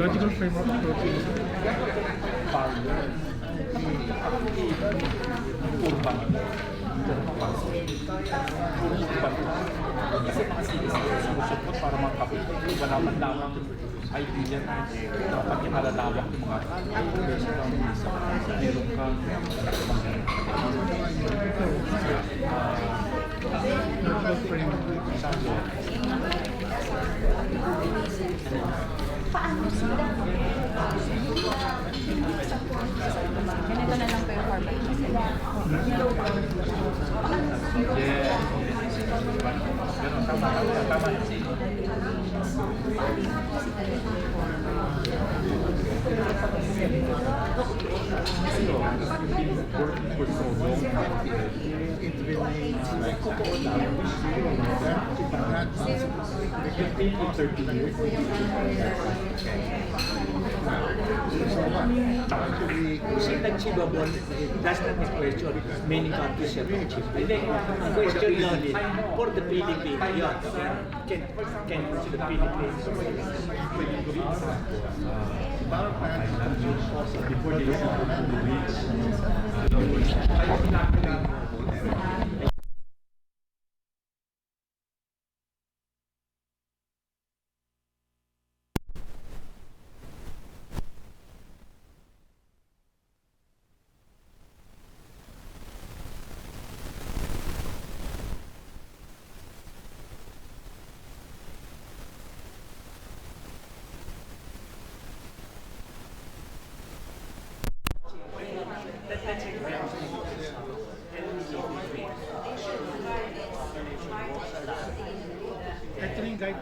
Logical framework approach. Kasi mga sinusupport para mga kapitol, wala man lamang idea na dapat yung malalawak yung mga meron kang Logical framework. Paano sila? Ganito na lang po yung format kasi. Ganun, tama. Working for so long, it remains like 15 to 30 years. Is it achievable? That's not the question. Many countries have achieved it. The question is for the Philippines. Yeah, can the Philippines? Before they listen to the weeks. Ito yung guide.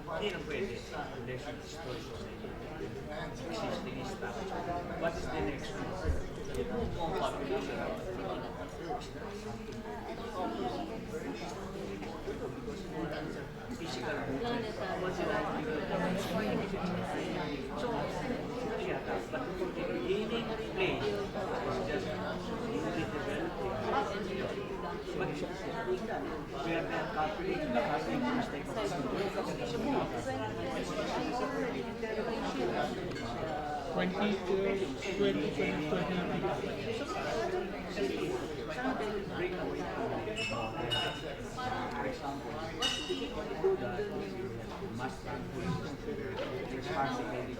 Hindi na pwede. Election distortion. existing structure. What is the next one? Population. Physical so, yeah, but gaining place is just newly developing. But we are then calculating the mistake of 20 bring away. For example, do that, must responsibility.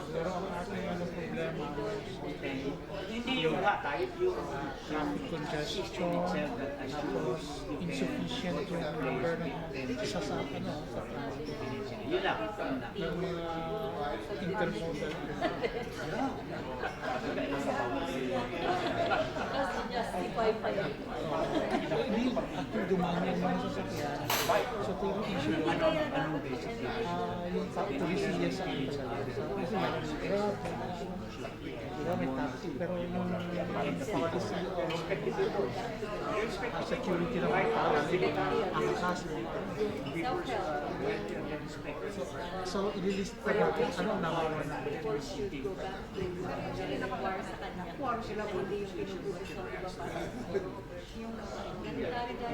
Pero ang ating problema hindi yung yung traffic congestion, tapos insufficient yung number ng sasakyan sa yun lang. ng mga intermodal. Hindi, actually dumami ang mga sasakyan. So, kung issue yun, Anong basic yung polisiya sa akin kasi may grab, diba, may taxi, pero yung policy of security ng mga tao, ang cash. So, ililist pa natin ano naman na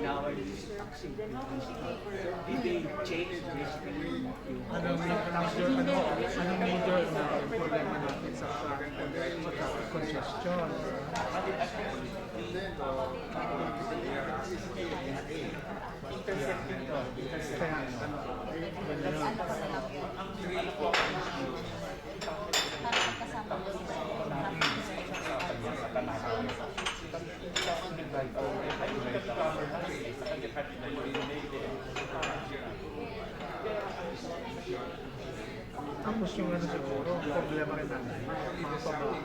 now did they change basically anong major na problema natin sa traffic congestion. Kaya tapos yung ano siguro, problema rin natin, mga pababa,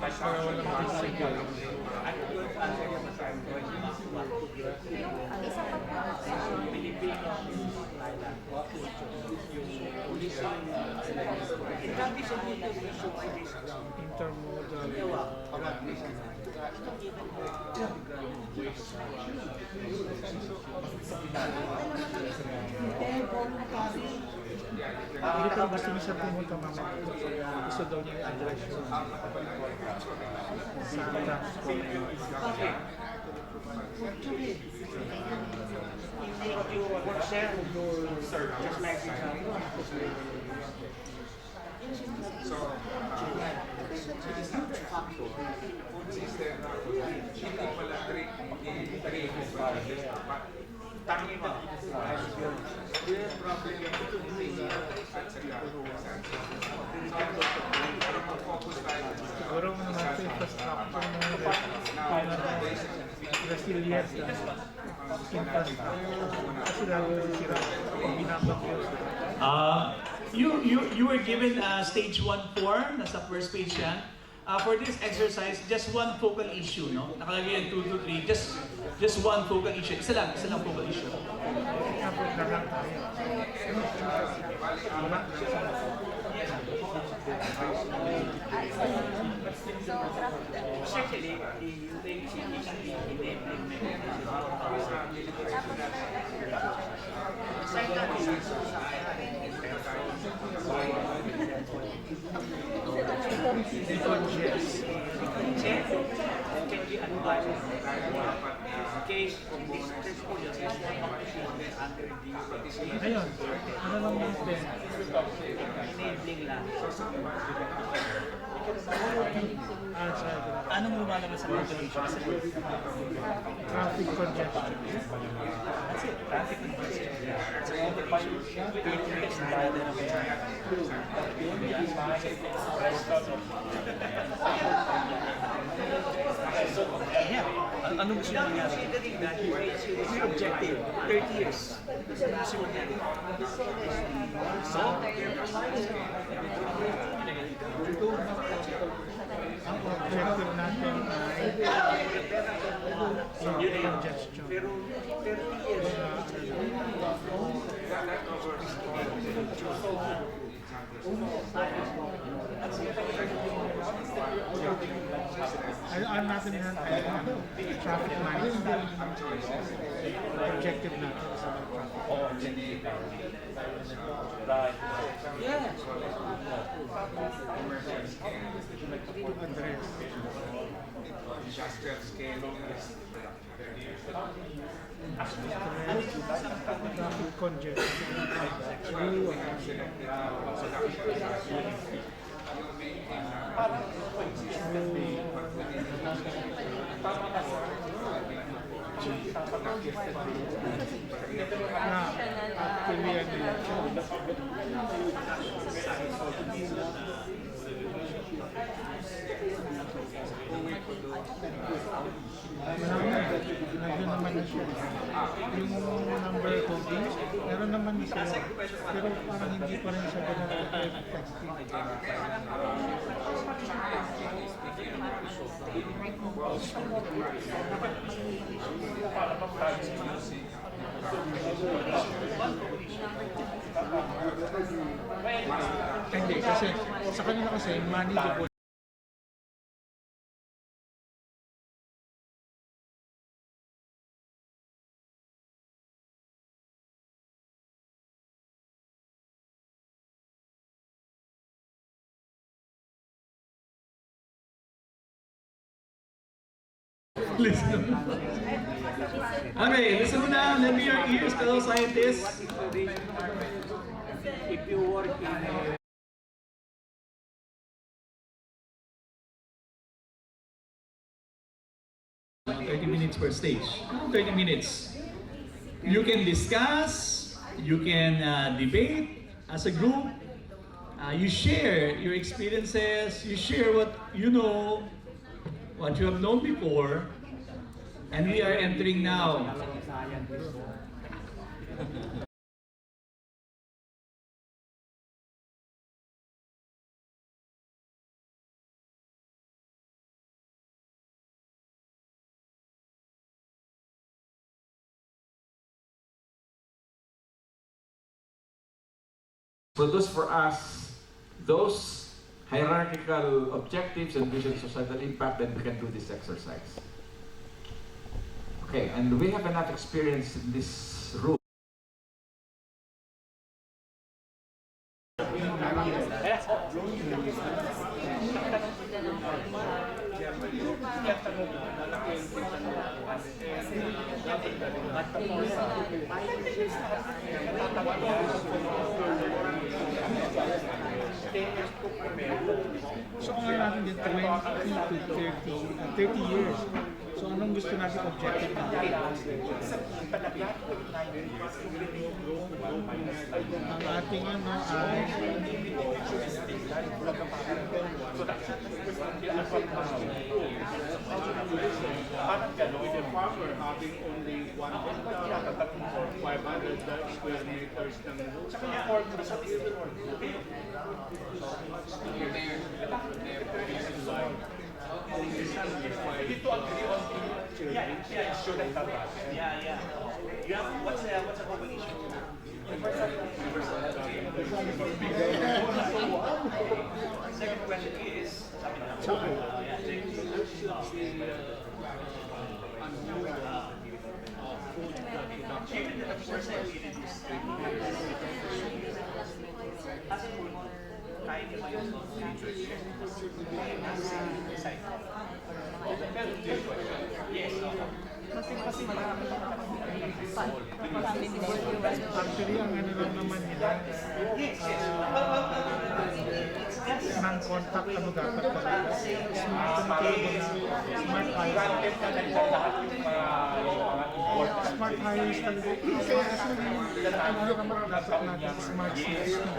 mas para walang disagay. Hindi ka gusto niya siya pumunta mamaya. Gusto daw niya yung address sa transport. just like tangin mo. Yung problem at saka siguro mga nasa infrastructure ng resilient infrastructure kasi lalo sira pag binabakyo. You were given stage 1 form, nasa first page yan. For this exercise, just one focal issue, no? Nakalagay yung 2 to 3, just one focal issue. Isa lang focal issue. Secondly, can be advised in case Ayun, ano lang natin? enabling lang. Anong lumalabas sa calculations? Traffic congestion. That's it, traffic congestion. It's a combination. 30 years na tayo din Anong gusto nyo nangyari? Yung objective, 30 years. Anong gusto nyo nangyari? So, Ang objective natin ay congestion. Pero 30 years Ano natin yan ay traffic management. Objective natin sa traffic. Yes. Address. Traffic congestion. Actually, Nandun naman na siya. Yung number coding, meron naman na siya. Pero parang hindi pa rin siya ganun effective. Hindi, kasi sa kanila kasi manageable. Listen. Okay, listen muna. Lend me your ears, fellow scientists. If you work in a 30 minutes per stage. 30 minutes. You can discuss, you can debate as a group. You share your experiences, you share what you know, what you have known before, and we are entering now. Produce for us those hierarchical objectives and vision societal impact, then we can do this exercise. Okay, and we have enough experience in this room. So kung ano natin din 20 to 30 years. So anong gusto natin objective natin? Ang ating ano ay parang gano'n, with a farmer having only 1 hectare or 500 square meters ng saka yung formula sa dito ang yeah, sure that yeah. You have, what's the common issue? Second question is, given that the Foresight unit is kaya nyo ba yung site? Yes. actually ang ano lang naman nila. Yes. non-contact ano dapat talaga. Smart hires. Smart hires talaga. Kasi actually, ano naman dapat natin smart cities na.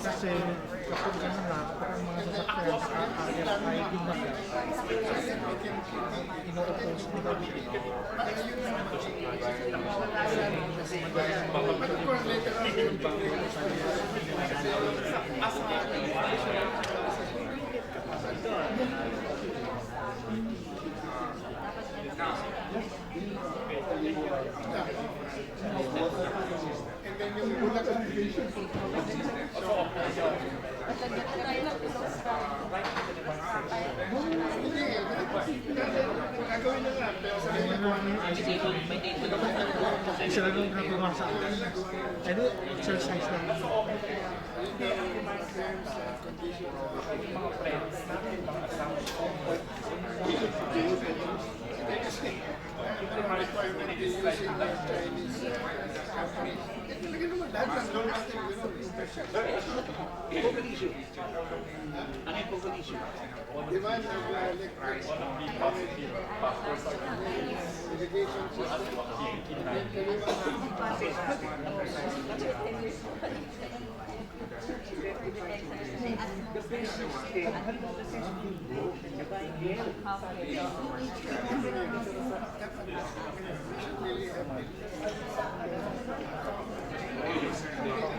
Kasi kapag gano'n na, kapag mga sasakyan sa RFID na ino-oppose nila. Sila nung nagawa sa akin. Ano, exercise lang.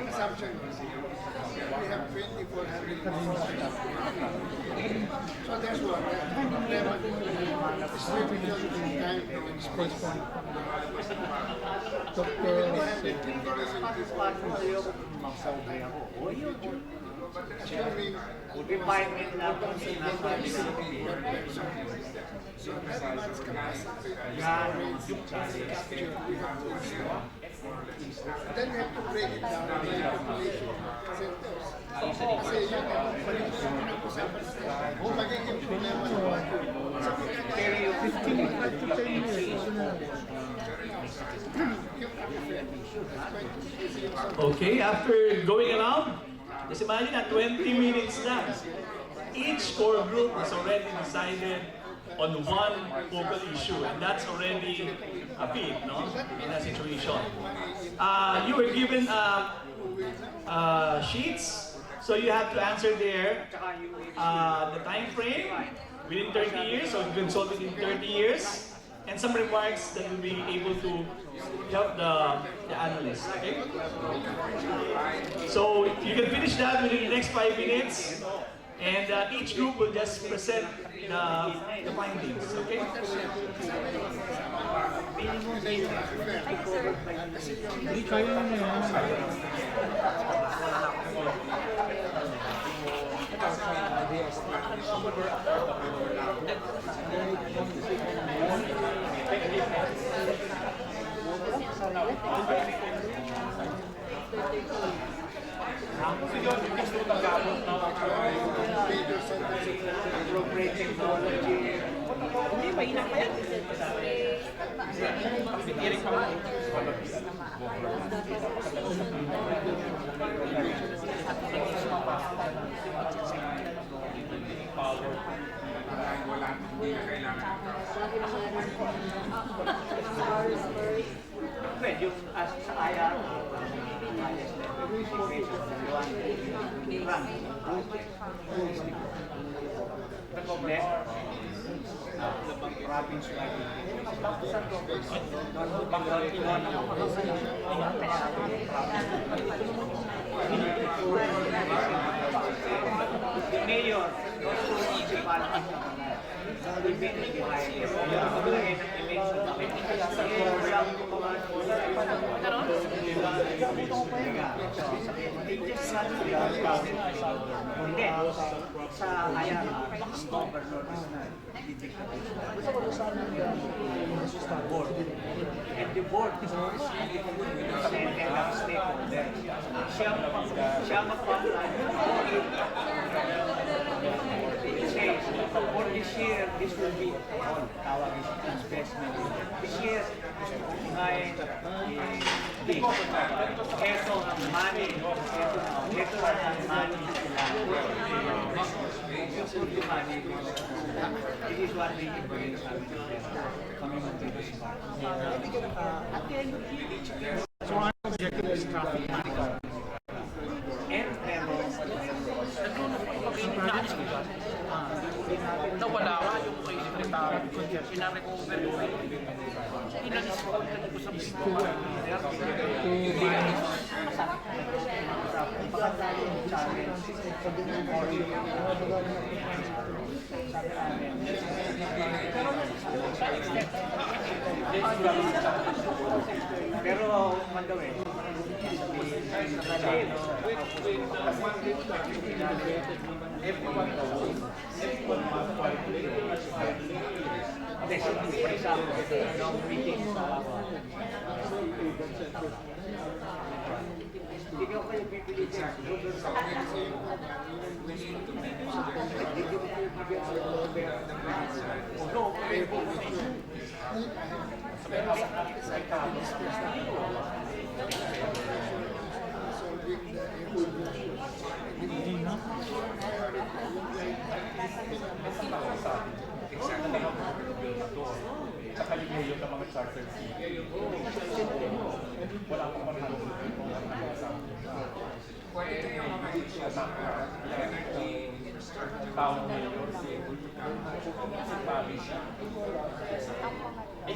Assumption we have 2,400 so there's one Refinement lang ang sinasabi yan yung challenge. Then we have to break it down in the population centers. Kasi yun ang pinag-usapan sila. Magiging problema naman. Pero 15 to 10 years. Okay, after going around, just imagine na 20 minutes lang. Each core group has already decided on one focal issue, and that's already a bit, no, in a situation. You were given sheets, so you have to answer there the time frame within 30 years, so you consult it in 30 years, and some remarks that will be able to help the analyst. Okay? So you can finish that within the next 5 minutes. And each group will just present the findings, okay? Hindi kaya na yan. Appropriate technology. Hindi, mahina pa yan. Well, yung sa kaya province mayor, sa kaya governor board. And the board is presented ang stakeholder. Siya magpapalala. For this year, this will be all tawag is investment. This year, my big. Ito ang money. Ito ang money. This is what we bring coming to this part. At the end of the day, so our objective is traffic management. And nawala ka yung kay secretary, pinarecover yung inalis ko sa school to manage pero mandawin ikaw kayo pipili dyan. Exactly how to build a door. Sa kaligay ng mga charter wala pang 100 people na town mayor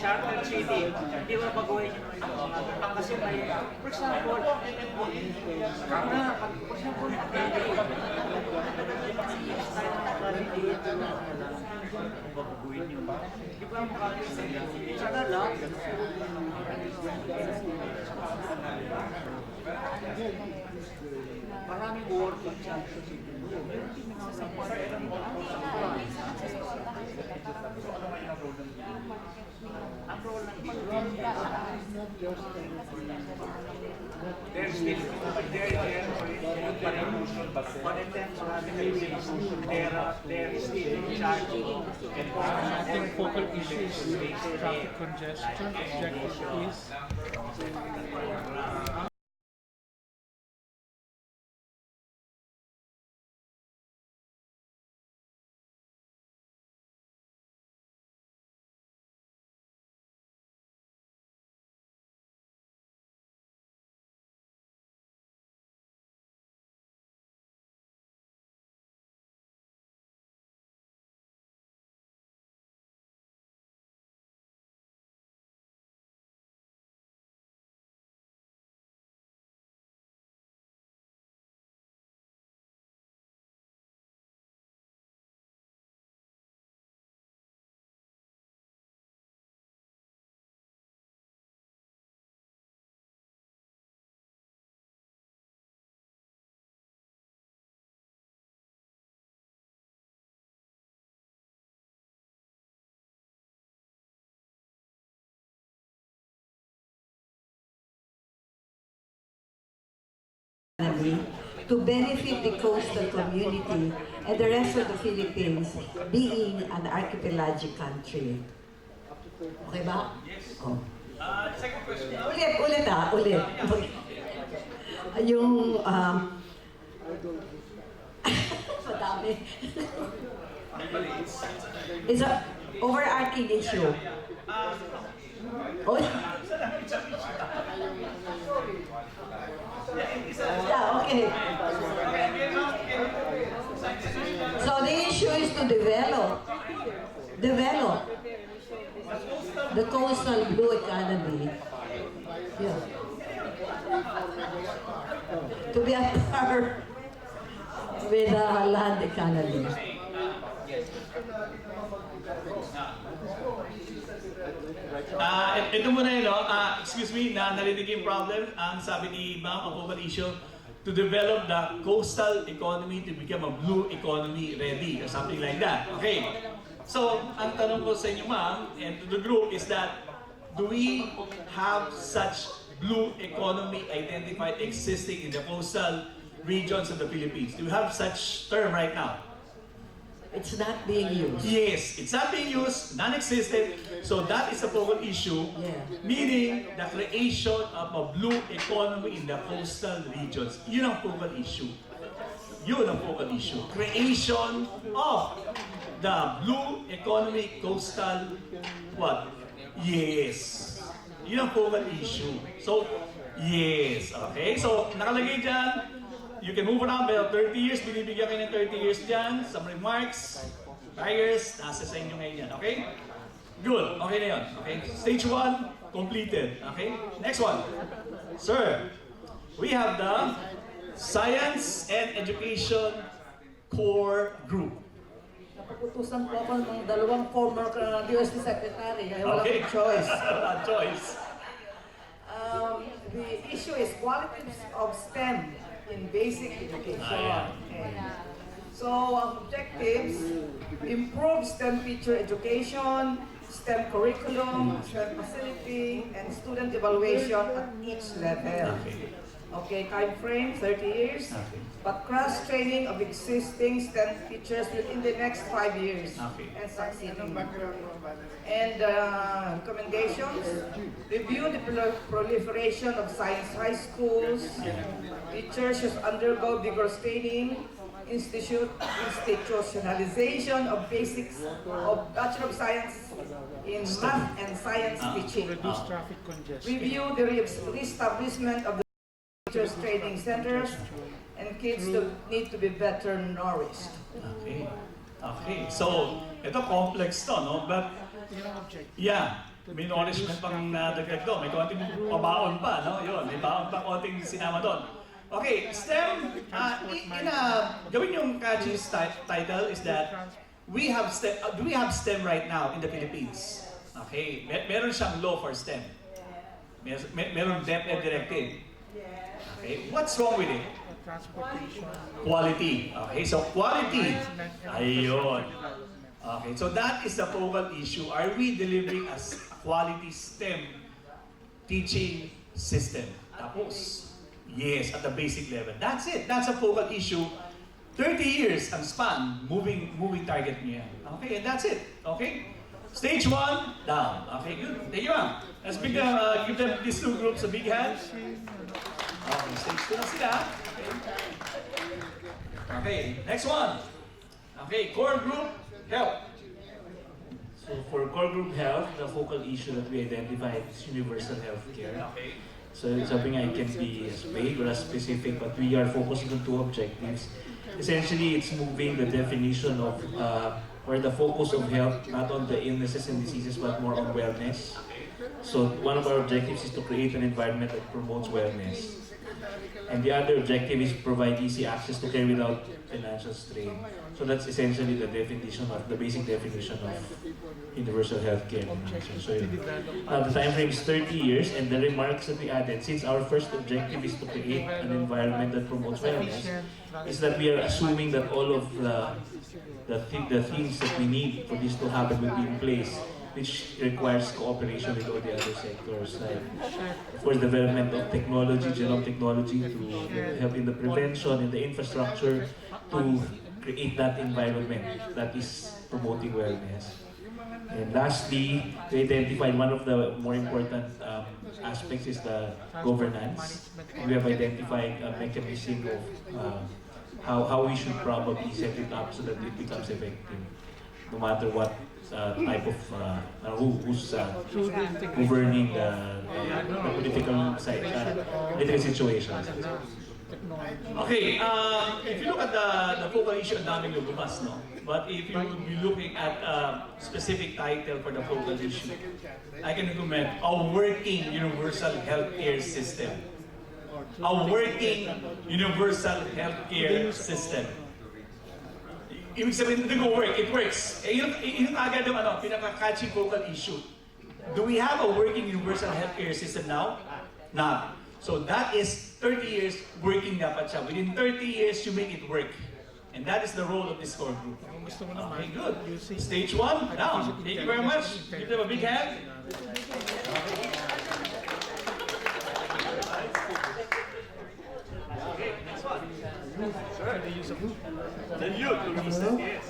Charter city, di ba baguhin ang kasi may, for example, for example, baguhin yun ba? Di ba makakita sana lang? Maraming work ang charter city. Ang role ng there's still but in terms of there is still in charge I think focal issues is traffic congestion. Objective is to benefit the coastal community and the rest of the Philippines being an archipelagic country. Okay ba? Oh. Second question. Ulit. Yung, madami. It's an overarching issue. Yeah, okay. So the issue is to develop the coastal blue economy. Yeah. To be at par with the land economy. Ito muna yun, no? Excuse me, narinig yung problem. Ang sabi ni Ma'am, ang overall issue, to develop the coastal economy to become a blue economy ready, or something like that. Okay. So, ang tanong ko sa inyo, Ma'am, and to the group is that, do we have such blue economy identified existing in the coastal regions of the Philippines? Do we have such term right now? It's not being used. Yes, it's not being used, non-existent. So that is a focal issue, meaning the creation of a blue economy in the coastal regions. Yun ang focal issue. Yun ang focal issue. Creation of the blue economy coastal what? Yes. Yun ang focal issue. So, yes. Okay, so nakalagay dyan. You can move around by 30 years, binibigyan kayo ng 30 years dyan, some remarks, priors, nasa sa inyo ngayon yan, okay? Good, okay na yun, okay? Stage 1, completed, okay? Next one. Sir, we have the Science and Education Core Group. Napaputusan po ako ng dalawang former DOST Secretary, kaya wala akong choice. Wala choice. The issue is quality of STEM in basic education. So, objectives, improve STEM teacher education, STEM curriculum, STEM facility, and student evaluation at each level. Okay, time frame, 30 years, but cross-training of existing STEM teachers within the next 5 years and succeeding. And recommendations, review the proliferation of science high schools. Teachers should undergo vigorous training, institutionalization of basics of Bachelor of Science in Math and Science teaching. Reduce traffic congestion. Review the re-establishment of the teachers training centers, and kids need to be better nourished. Okay. Okay. So, ito complex to, no? But, yeah. May nourishment pang nadagdag doon. May konting pabaon pa, no? Yun, may baon pa konting sinama doon. Okay, STEM, gawin yung catchy's title is that we have STEM, do we have STEM right now in the Philippines? Okay, meron siyang law for STEM. Meron DepEd directive. Okay, what's wrong with it? Transportation. Quality. Okay, so quality. Ayun. Okay, so that is the focal issue. Are we delivering a quality STEM teaching system? Tapos, yes, at the basic level. That's it. That's a focal issue. 30 years ang span, moving target niya. Okay, and that's it. Okay? Stage 1, down. Okay, good. There you are. Let's give them these two groups a big hand. Okay, stage 2 na sila. Okay, next one. Okay, core group, health. So for core group health, the focal issue that we identified is universal health care. Okay. So it's something I can be as vague or as specific, but we are focusing on two objectives. Essentially, it's moving the definition of or the focus of health, not on the illnesses and diseases, but more on wellness. So one of our objectives is to create an environment that promotes wellness. And the other objective is to provide easy access to care without financial strain. So that's essentially the definition of the basic definition of universal health care. So the time frame is 30 years, and the remarks that we added, since our first objective is to create an environment that promotes wellness, is that we are assuming that all of the things that we need for this to happen will be in place, which requires cooperation with all the other sectors, like, of course, development of technology, genome technology, to help in the prevention and the infrastructure to create that environment that is promoting wellness. And lastly, we identified one of the more important aspects is the governance. We have identified a mechanism of how we should probably set it up so that it becomes effective, no matter what type of who's governing the political side, political situations. Okay, if you look at the focal issue, ang daming lumabas, no? But if you would be looking at a specific title for the focal issue, I can recommend a working universal healthcare system. A working universal healthcare system. Ibig sabihin, it will work, it works. Yun agad yung pinaka-catchy focal issue. Do we have a working universal healthcare system now? Not. So that is 30 years working dapat siya. Within 30 years, you make it work. And that is the role of this core group. Okay, good. Stage 1, down. Thank you very much. Give them a big hand. Okay, next one. Sure. The youth. Yes.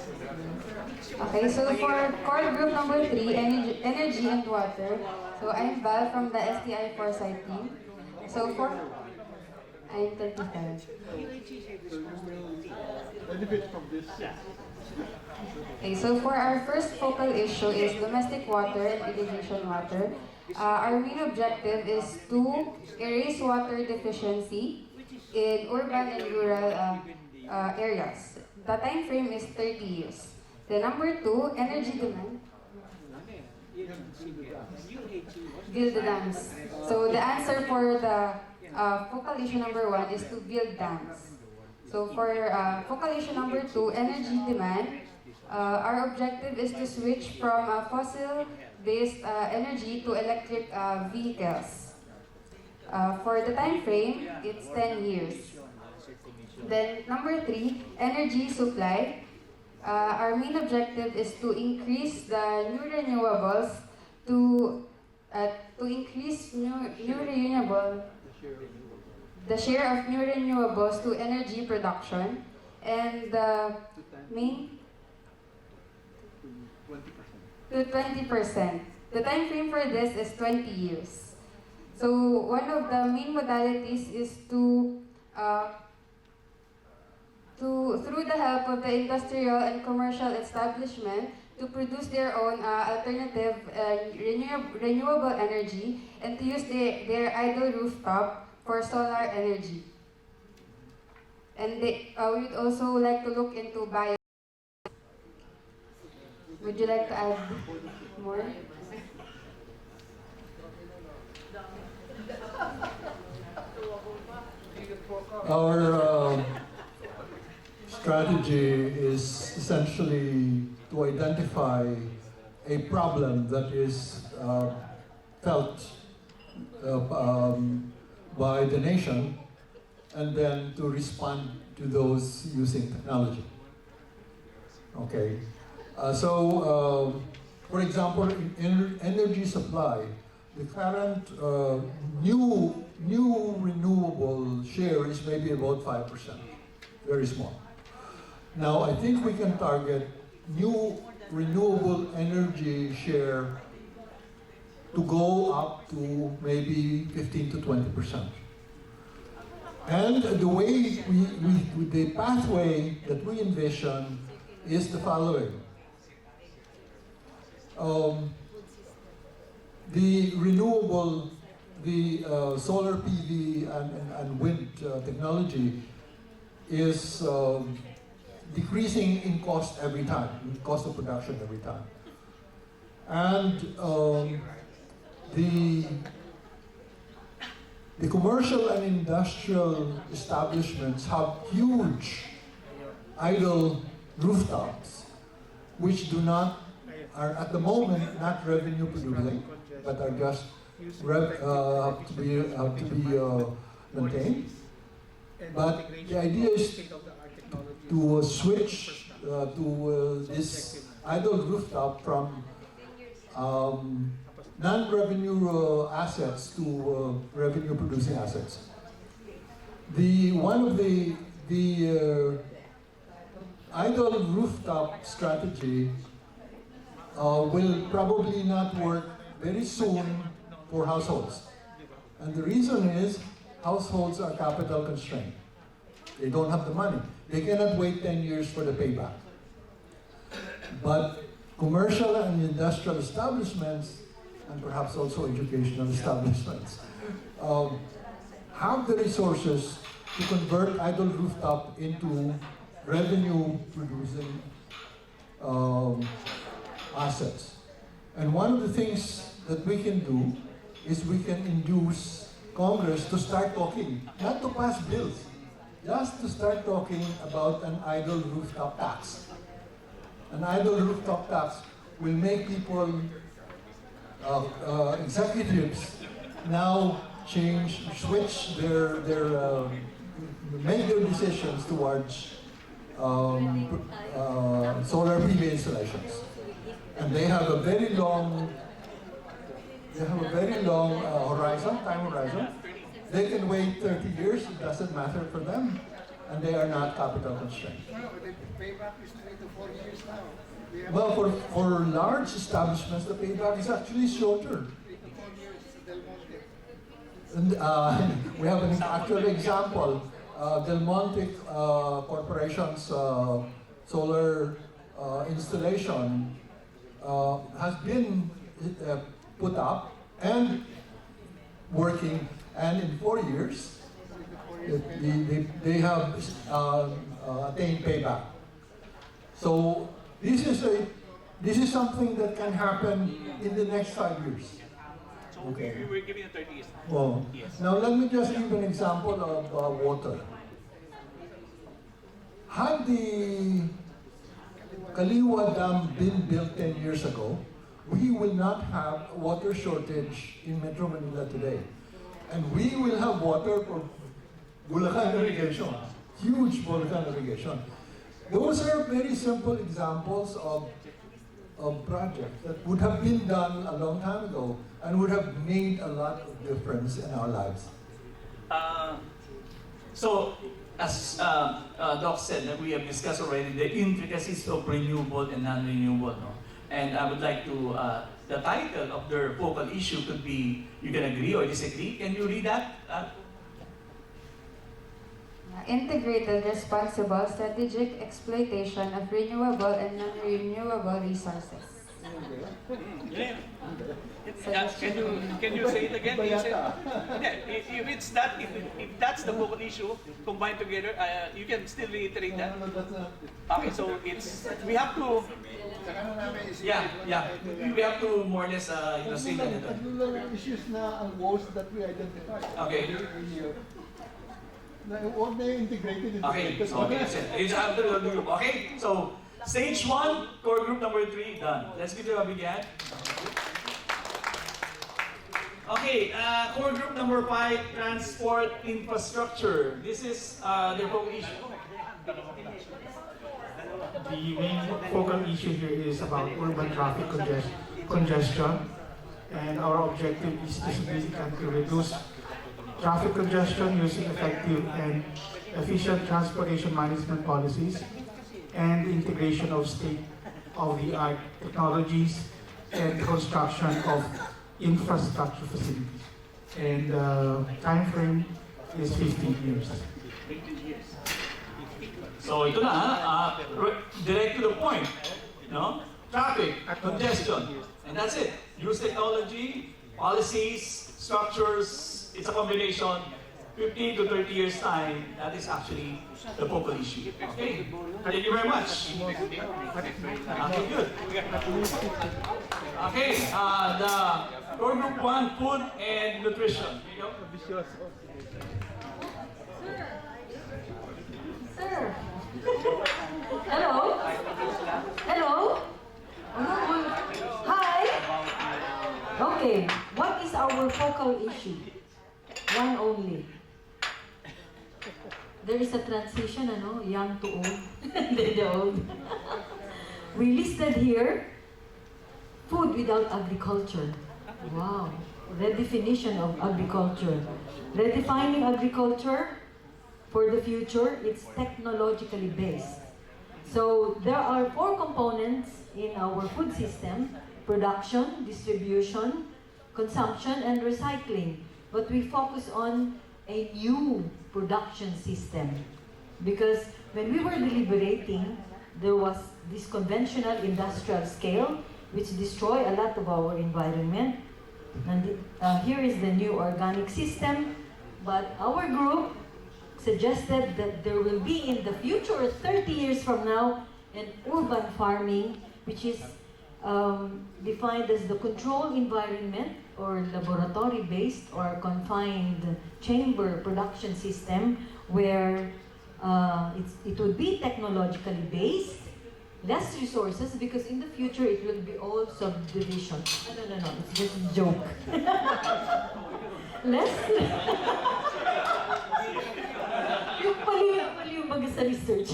Okay, so for core group number 3, energy and water. So I'm Val from the STI Foresight team. So for I'm 25. Benefit from this. Okay, so for our first focal issue is domestic water and irrigation water. Our main objective is to erase water deficiency in urban and rural areas. The time frame is 30 years. The number 2, energy demand. Build the dams. So the answer for the focal issue number 1 is to build dams. So for focal issue number 2, energy demand, our objective is to switch from fossil-based energy to electric vehicles. For the time frame, it's 10 years. Then number 3, energy supply. Our main objective is to increase the new renewables to increase the share of new renewables to energy production, and the main to 20%. The time frame for this is 20 years. So one of the main modalities is through the help of the industrial and commercial establishment to produce their own alternative renewable energy and to use their idle rooftop for solar energy. And we would also like to look into bio. Would you like to add more? Our strategy is essentially to identify a problem that is felt by the nation, and then to respond to those using technology. Okay, for example, in energy supply, the current new renewable share is maybe about 5%, very small. Now, I think we can target new renewable energy share to go up to maybe 15 to 20%. And the way the pathway that we envision is the following. The renewable, the solar PV and wind technology is decreasing in cost every time, in cost of production every time. And the commercial and industrial establishments have huge idle rooftops, which are at the moment not revenue producing, but are just have to be maintained. But the idea is to switch to this idle rooftop from non-revenue assets to revenue-producing assets. One of the idle rooftop strategy will probably not work very soon for households. And the reason is households are capital constrained. They don't have the money. They cannot wait 10 years for the payback. But commercial and industrial establishments, and perhaps also educational establishments, have the resources to convert idle rooftop into revenue-producing assets. And one of the things that we can do is we can induce Congress to start talking, not to pass bills, just to start talking about an idle rooftop tax. An idle rooftop tax will make people, executives, now switch make their decisions towards solar PV installations. And they have a very long time horizon. They can wait 30 years, it doesn't matter for them, and they are not capital constrained. Well, the payback is 3 to 4 years now. Well, for large establishments, the payback is actually shorter. And, we have an actual example. Del Monte Corporation's solar installation has been put up and working, and in 4 years, they have attained payback. So this is something that can happen in the next 5 years. Okay. We're giving a 30 years. Well, Yes. now let me just give an example of water. Had the Kaliwa Dam been built 10 years ago, we will not have water shortage in Metro Manila today. And we will have water for Bulacan irrigation, huge Bulacan irrigation. Those are very simple examples of projects that would have been done a long time ago and would have made a lot of difference in our lives. So, as Doc said, that we have discussed already the intricacies of renewable and non-renewable. No? And I would like to, the title of their focal issue could be, you can agree or disagree. Can you read that? Integrated, responsible, strategic exploitation of renewable and non-renewable resources. Can you say it again? You said, if it's that, if that's the focal issue combined together, you can still reiterate that. Okay, so it's we have to. Yeah. We have to more or less say that. Particular issues na ang woes that we identify. Okay. Huwag na integrated into Okay, okay, so stage 1, core group number 3, done. Let's give them a big hand. Okay, core group number 5, transport infrastructure. This is the focal issue. The main focal issue here is about urban traffic congestion, and our objective is to significantly reduce traffic congestion using effective and efficient transportation management policies and integration of state-of-the-art technologies and construction of infrastructure facilities. And the time frame is 15 years. So ito na, direct to the point. No? Traffic, congestion, and that's it. Use technology, policies, structures. It's a combination. 15 to 30 years time, that is actually the focal issue. Okay? Thank you very much. Okay, good. Okay, the core group 1, food and nutrition. Here you go. Sir. Hello? Hello? Hi? Okay, what is our focal issue? One only. There is a transition, young to old. The old. We listed here, food without agriculture. Wow, redefinition of agriculture. Redefining agriculture for the future, it's technologically based. So there are 4 components in our food system: production, distribution, consumption, and recycling. But we focus on a new production system, because when we were deliberating, there was this conventional industrial scale which destroy a lot of our environment. And here is the new organic system, but our group suggested that there will be in the future, 30 years from now, an urban farming, which is defined as the controlled environment or laboratory-based or confined chamber production system where it would be technologically based, less resources, because in the future it will be all subdivision. No, it's just a joke. Less yung pali yung baga sa research.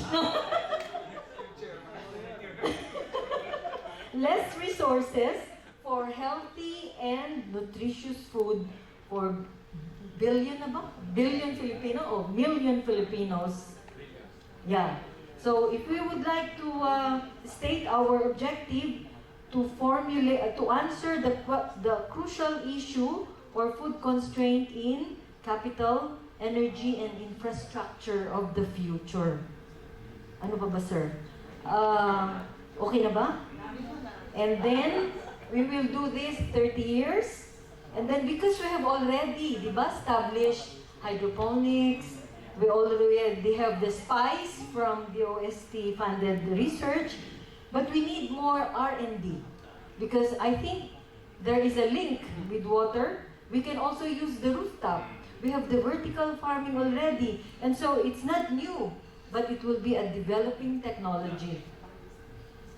Less resources for healthy and nutritious food for billion Filipino or million Filipinos. Yeah. So if we would like to state our objective to formulate, to answer the crucial issue or food constraint in capital, energy, and infrastructure of the future. Ano pa ba, sir? Okay na ba? And then, we will do this 30 years. And then, because we have already, di ba, established hydroponics, we already have the SPICE from the DOST-funded research, but we need more R&D. Because I think there is a link with water. We can also use the rooftop. We have the vertical farming already. And so, it's not new, but it will be a developing technology.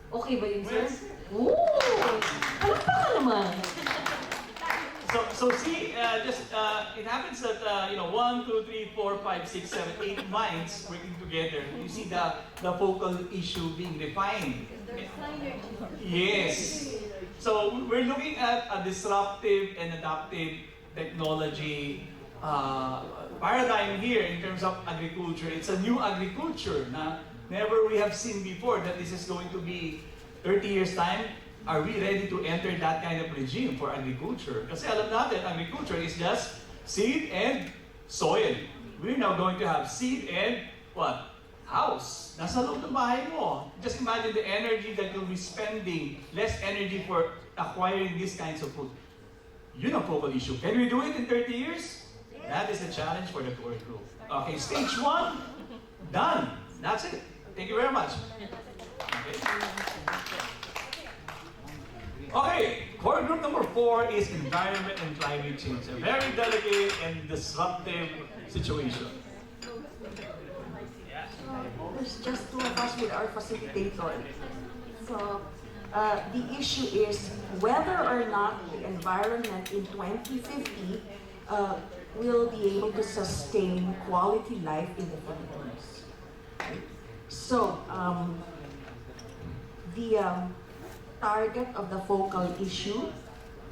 Okay ba yun, sir? Ooh! Palakpakan naman! So see, it happens that 1, 2, 3, 4, 5, 6, 7, 8 minds working together. You see the focal issue being defined. Yes. So we're looking at a disruptive and adaptive technology paradigm here in terms of agriculture. It's a new agriculture na never we have seen before that this is going to be 30 years time. Are we ready to enter that kind of regime for agriculture? Kasi alam natin, agriculture is just seed and soil. We're now going to have seed and what? House. Nasa loob ng bahay mo. Just imagine the energy that you'll be spending, less energy for acquiring these kinds of food. Yun ang focal issue. Can we do it in 30 years? That is the challenge for the core group. Okay, stage 1, done. That's it. Thank you very much. Okay, core group number 4 is environment and climate change. A very delicate and disruptive situation. There's just two of us with our facilitator. So the issue is whether or not the environment in 2050 will be able to sustain quality life in the Philippines. So the target of the focal issue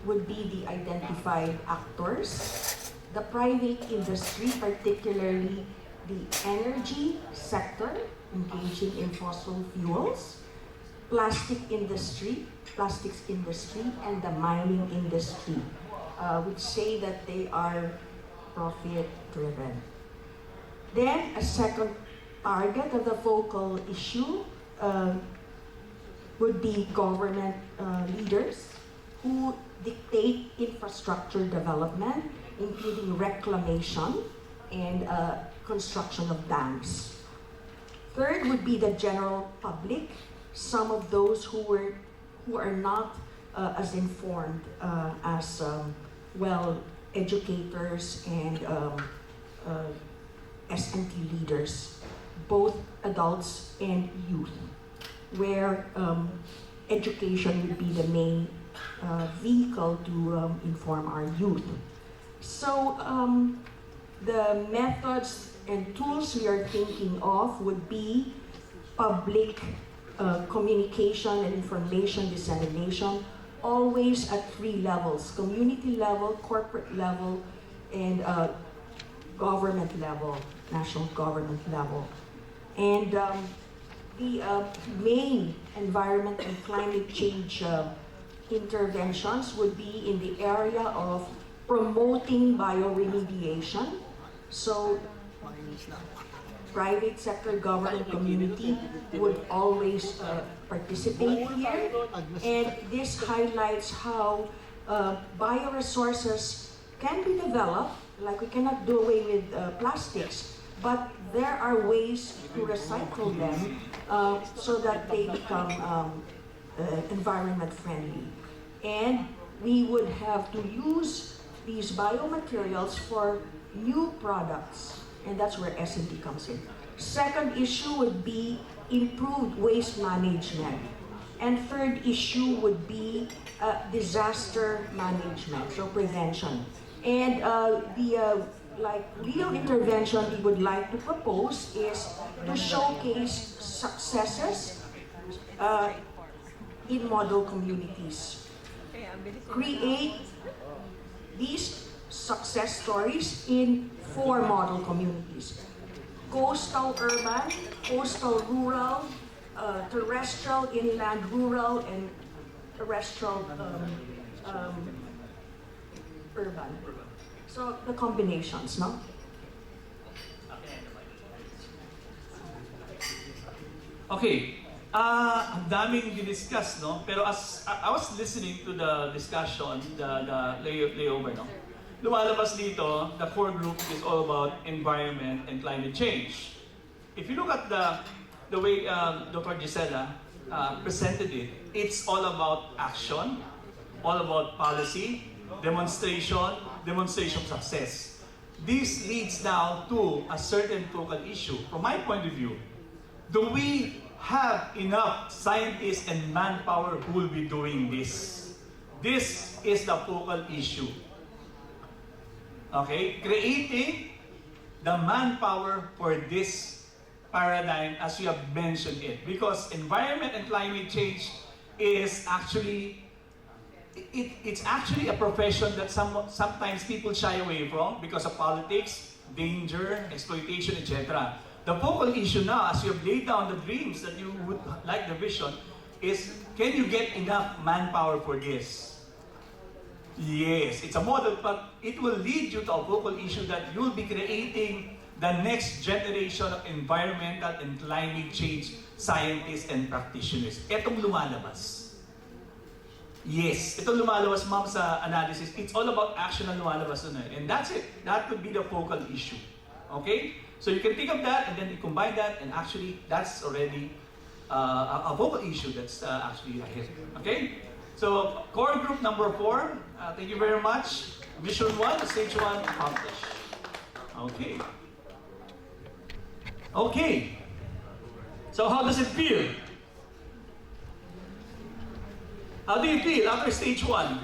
would be the identified actors, the private industry, particularly the energy sector, engaging in fossil fuels, plastics industry, and the mining industry, which say that they are profit-driven. Then, a second target of the focal issue would be government leaders who dictate infrastructure development, including reclamation and construction of dams. Third would be the general public, some of those who are not as informed as educators and S&T leaders, both adults and youth, where education would be the main vehicle to inform our youth. So the methods and tools we are thinking of would be public communication and information dissemination, always at 3 levels: community level, corporate level, and government level, national government level. And the main environment and climate change interventions would be in the area of promoting bioremediation. So private sector, government, community would always participate here. And this highlights how bioresources can be developed, like we cannot do away with plastics, but there are ways to recycle them so that they become environment friendly. And we would have to use these biomaterials for new products, and that's where S&T comes in. Second issue would be improved waste management. And third issue would be disaster management, so prevention. And real intervention we would like to propose is to showcase successes in model communities. Create these success stories in 4 model communities: coastal urban, coastal rural, terrestrial, inland rural, and terrestrial urban. So the combinations, no? Okay. Ang daming diniscuss, no? Pero as I was listening to the discussion, the layover, no? Lumalabas dito, the core group is all about environment and climate change. If you look at the way Dr. Gisela presented it, it's all about action, all about policy, demonstration success. This leads now to a certain focal issue. From my point of view, do we have enough scientists and manpower who will be doing this? This is the focal issue. Okay? Creating the manpower for this paradigm as you have mentioned it. Because environment and climate change is actually, it's actually a profession that sometimes people shy away from because of politics, danger, exploitation, etc. The focal issue now, as you have laid down the dreams that you would like the vision, is can you get enough manpower for this? Yes, it's a model, but it will lead you to a focal issue that you'll be creating the next generation of environmental and climate change scientists and practitioners. Etong lumalabas. Yes, itong lumalabas, ma'am, sa analysis. It's all about action na lumalabas nun eh. And that's it. That would be the focal issue. Okay? So you can think of that and then you combine that and actually that's already a focal issue that's actually ahead. Okay? So core group number 4, thank you very much. Mission 1, stage 1 accomplished. Okay. Okay. So how does it feel? How do you feel after stage 1?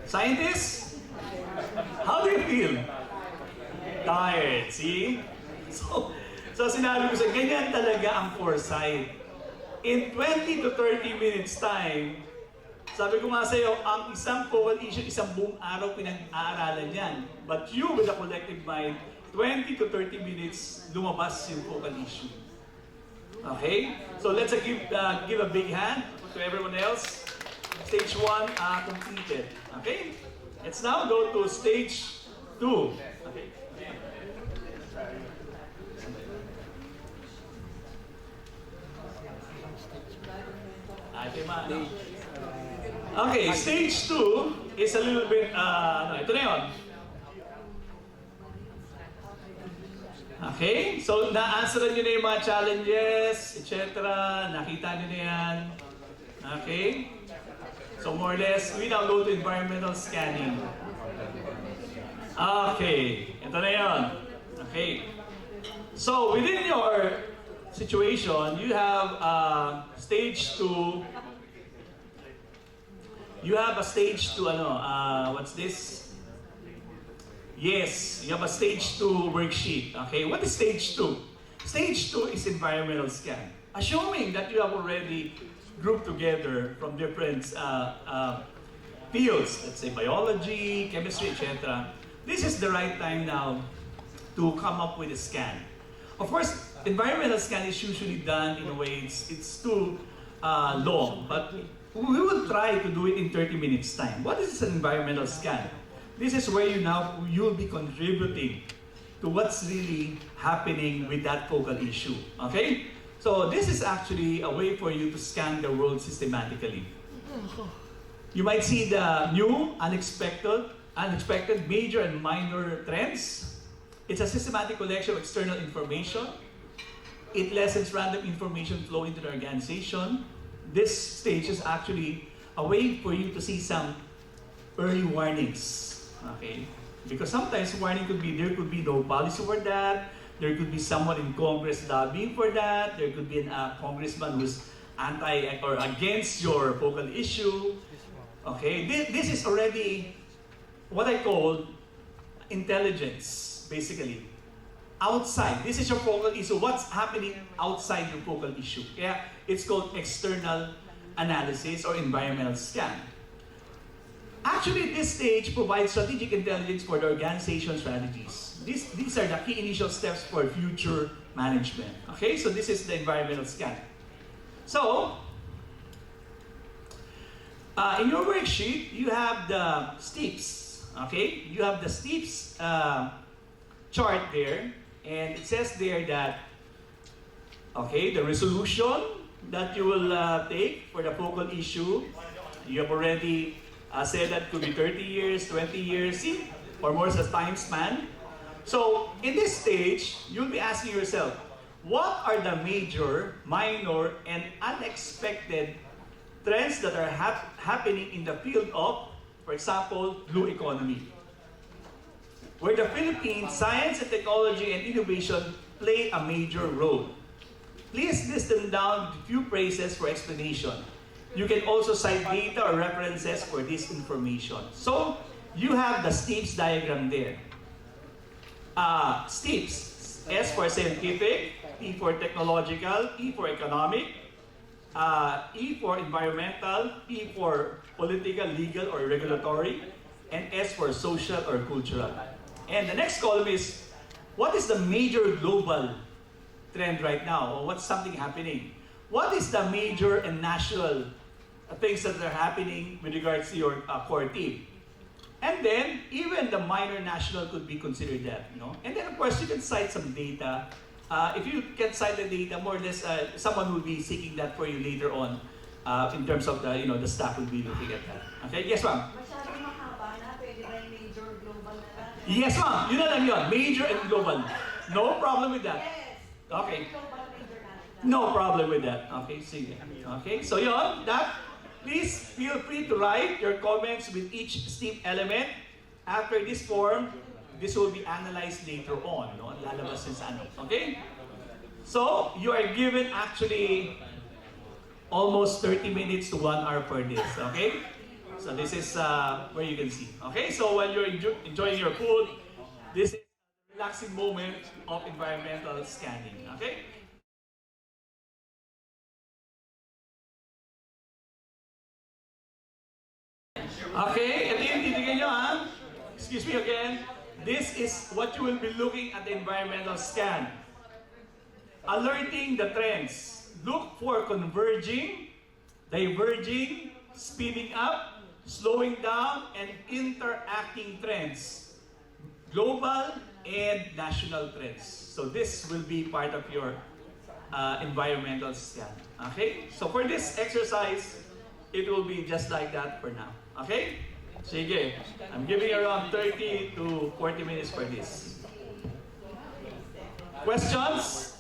Scientists? How do you feel? Tired, see? So sinabi ko sa ganyan talaga ang foresight. In 20 to 30 minutes time, sabi ko nga sa'yo, ang isang focal issue, isang buong araw pinag-aaralan yan. But you, with a collective mind, 20 to 30 minutes, lumabas yung focal issue. Okay? So let's give a big hand to everyone else. Stage 1 completed. Okay? Let's now go to stage 2. Okay. Okay, stage 2 is a little bit, ito na yun. Okay, so na-answeran nyo na yung mga challenges, etc. Nakita nyo na yan. Okay, so more or less, we now go to environmental scanning. Okay, ito na yun. Okay, so within your situation, you have stage 2. You have a stage 2, what's this? Yes, you have a stage 2 worksheet. Okay, what is stage 2? Stage 2 is environmental scan. Assuming that you have already grouped together from different fields, let's say biology, chemistry, etc. This is the right time now to come up with a scan. Of course, environmental scan is usually done in a way it's too long, but we will try to do it in 30 minutes time. What is an environmental scan? This is where you'll be contributing to what's really happening with that focal issue. Okay? So this is actually a way for you to scan the world systematically. You might see the new, unexpected, major and minor trends. It's a systematic collection of external information. It lessens random information flow into the organization. This stage is actually a way for you to see some early warnings. Okay? Because sometimes warning could be, there could be no policy for that, there could be someone in Congress lobbying for that, there could be a congressman who's anti or against your focal issue. Okay? This is already what I call intelligence, basically. Outside, this is your focal issue. What's happening outside your focal issue? Kaya it's called external analysis or environmental scan. Actually, this stage provides strategic intelligence for the organization strategies. these are the key initial steps for future management. Okay, so this is the environmental scan. So, in your worksheet, you have the steps. Okay, you have the steps chart there, and it says there that, okay, the resolution that you will take for the focal issue, you have already said that could be 30 years, 20 years, or more as a time span. So, in this stage, you'll be asking yourself, what are the major, minor, and unexpected trends that are happening in the field of, for example, blue economy, where the Philippines science and technology and innovation play a major role. Please list them down with a few phrases for explanation. You can also cite data or references for this information. So, you have the STEEPS diagram there. STEEPS, S for scientific, T for technological, E for economic, E for environmental, P for political, legal, or regulatory, and S for social or cultural. And the next column is, what is the major global trend right now? Or what's something happening? What is the major and national things that are happening with regards to your core team? And then, even the minor national could be considered that, you know? And then, of course, you can cite some data. If you can cite the data, more or less, someone will be seeking that for you later on in terms of the, the staff will be looking at that. Okay? Yes, ma'am? Masyadong mahaba na, pwede ba yung major, global na lang? Yes, ma'am. Yun na lang yun. Major and global. No problem with that. Yes. Okay. Global, major, national. No problem with that. Okay, sige. Okay, so yun, that. Please feel free to write your comments with each STEEP element. After this form, this will be analyzed later on. No? Lalabas yun sa ano. Okay? So, you are given actually almost 30 minutes to 1 hour for this. Okay? So, this is where you can see. Okay? So, while you're enjoying your food, this is a relaxing moment of environmental scanning. Okay? Okay, ito yung titignan nyo ha. Excuse me again. This is what you will be looking at the environmental scan. Alerting the trends. Look for converging, diverging, speeding up, slowing down, and interacting trends. Global and national trends. So this will be part of your environmental scan. Okay? So for this exercise, it will be just like that for now. Okay? Sige. I'm giving around 30 to 40 minutes for this. Questions?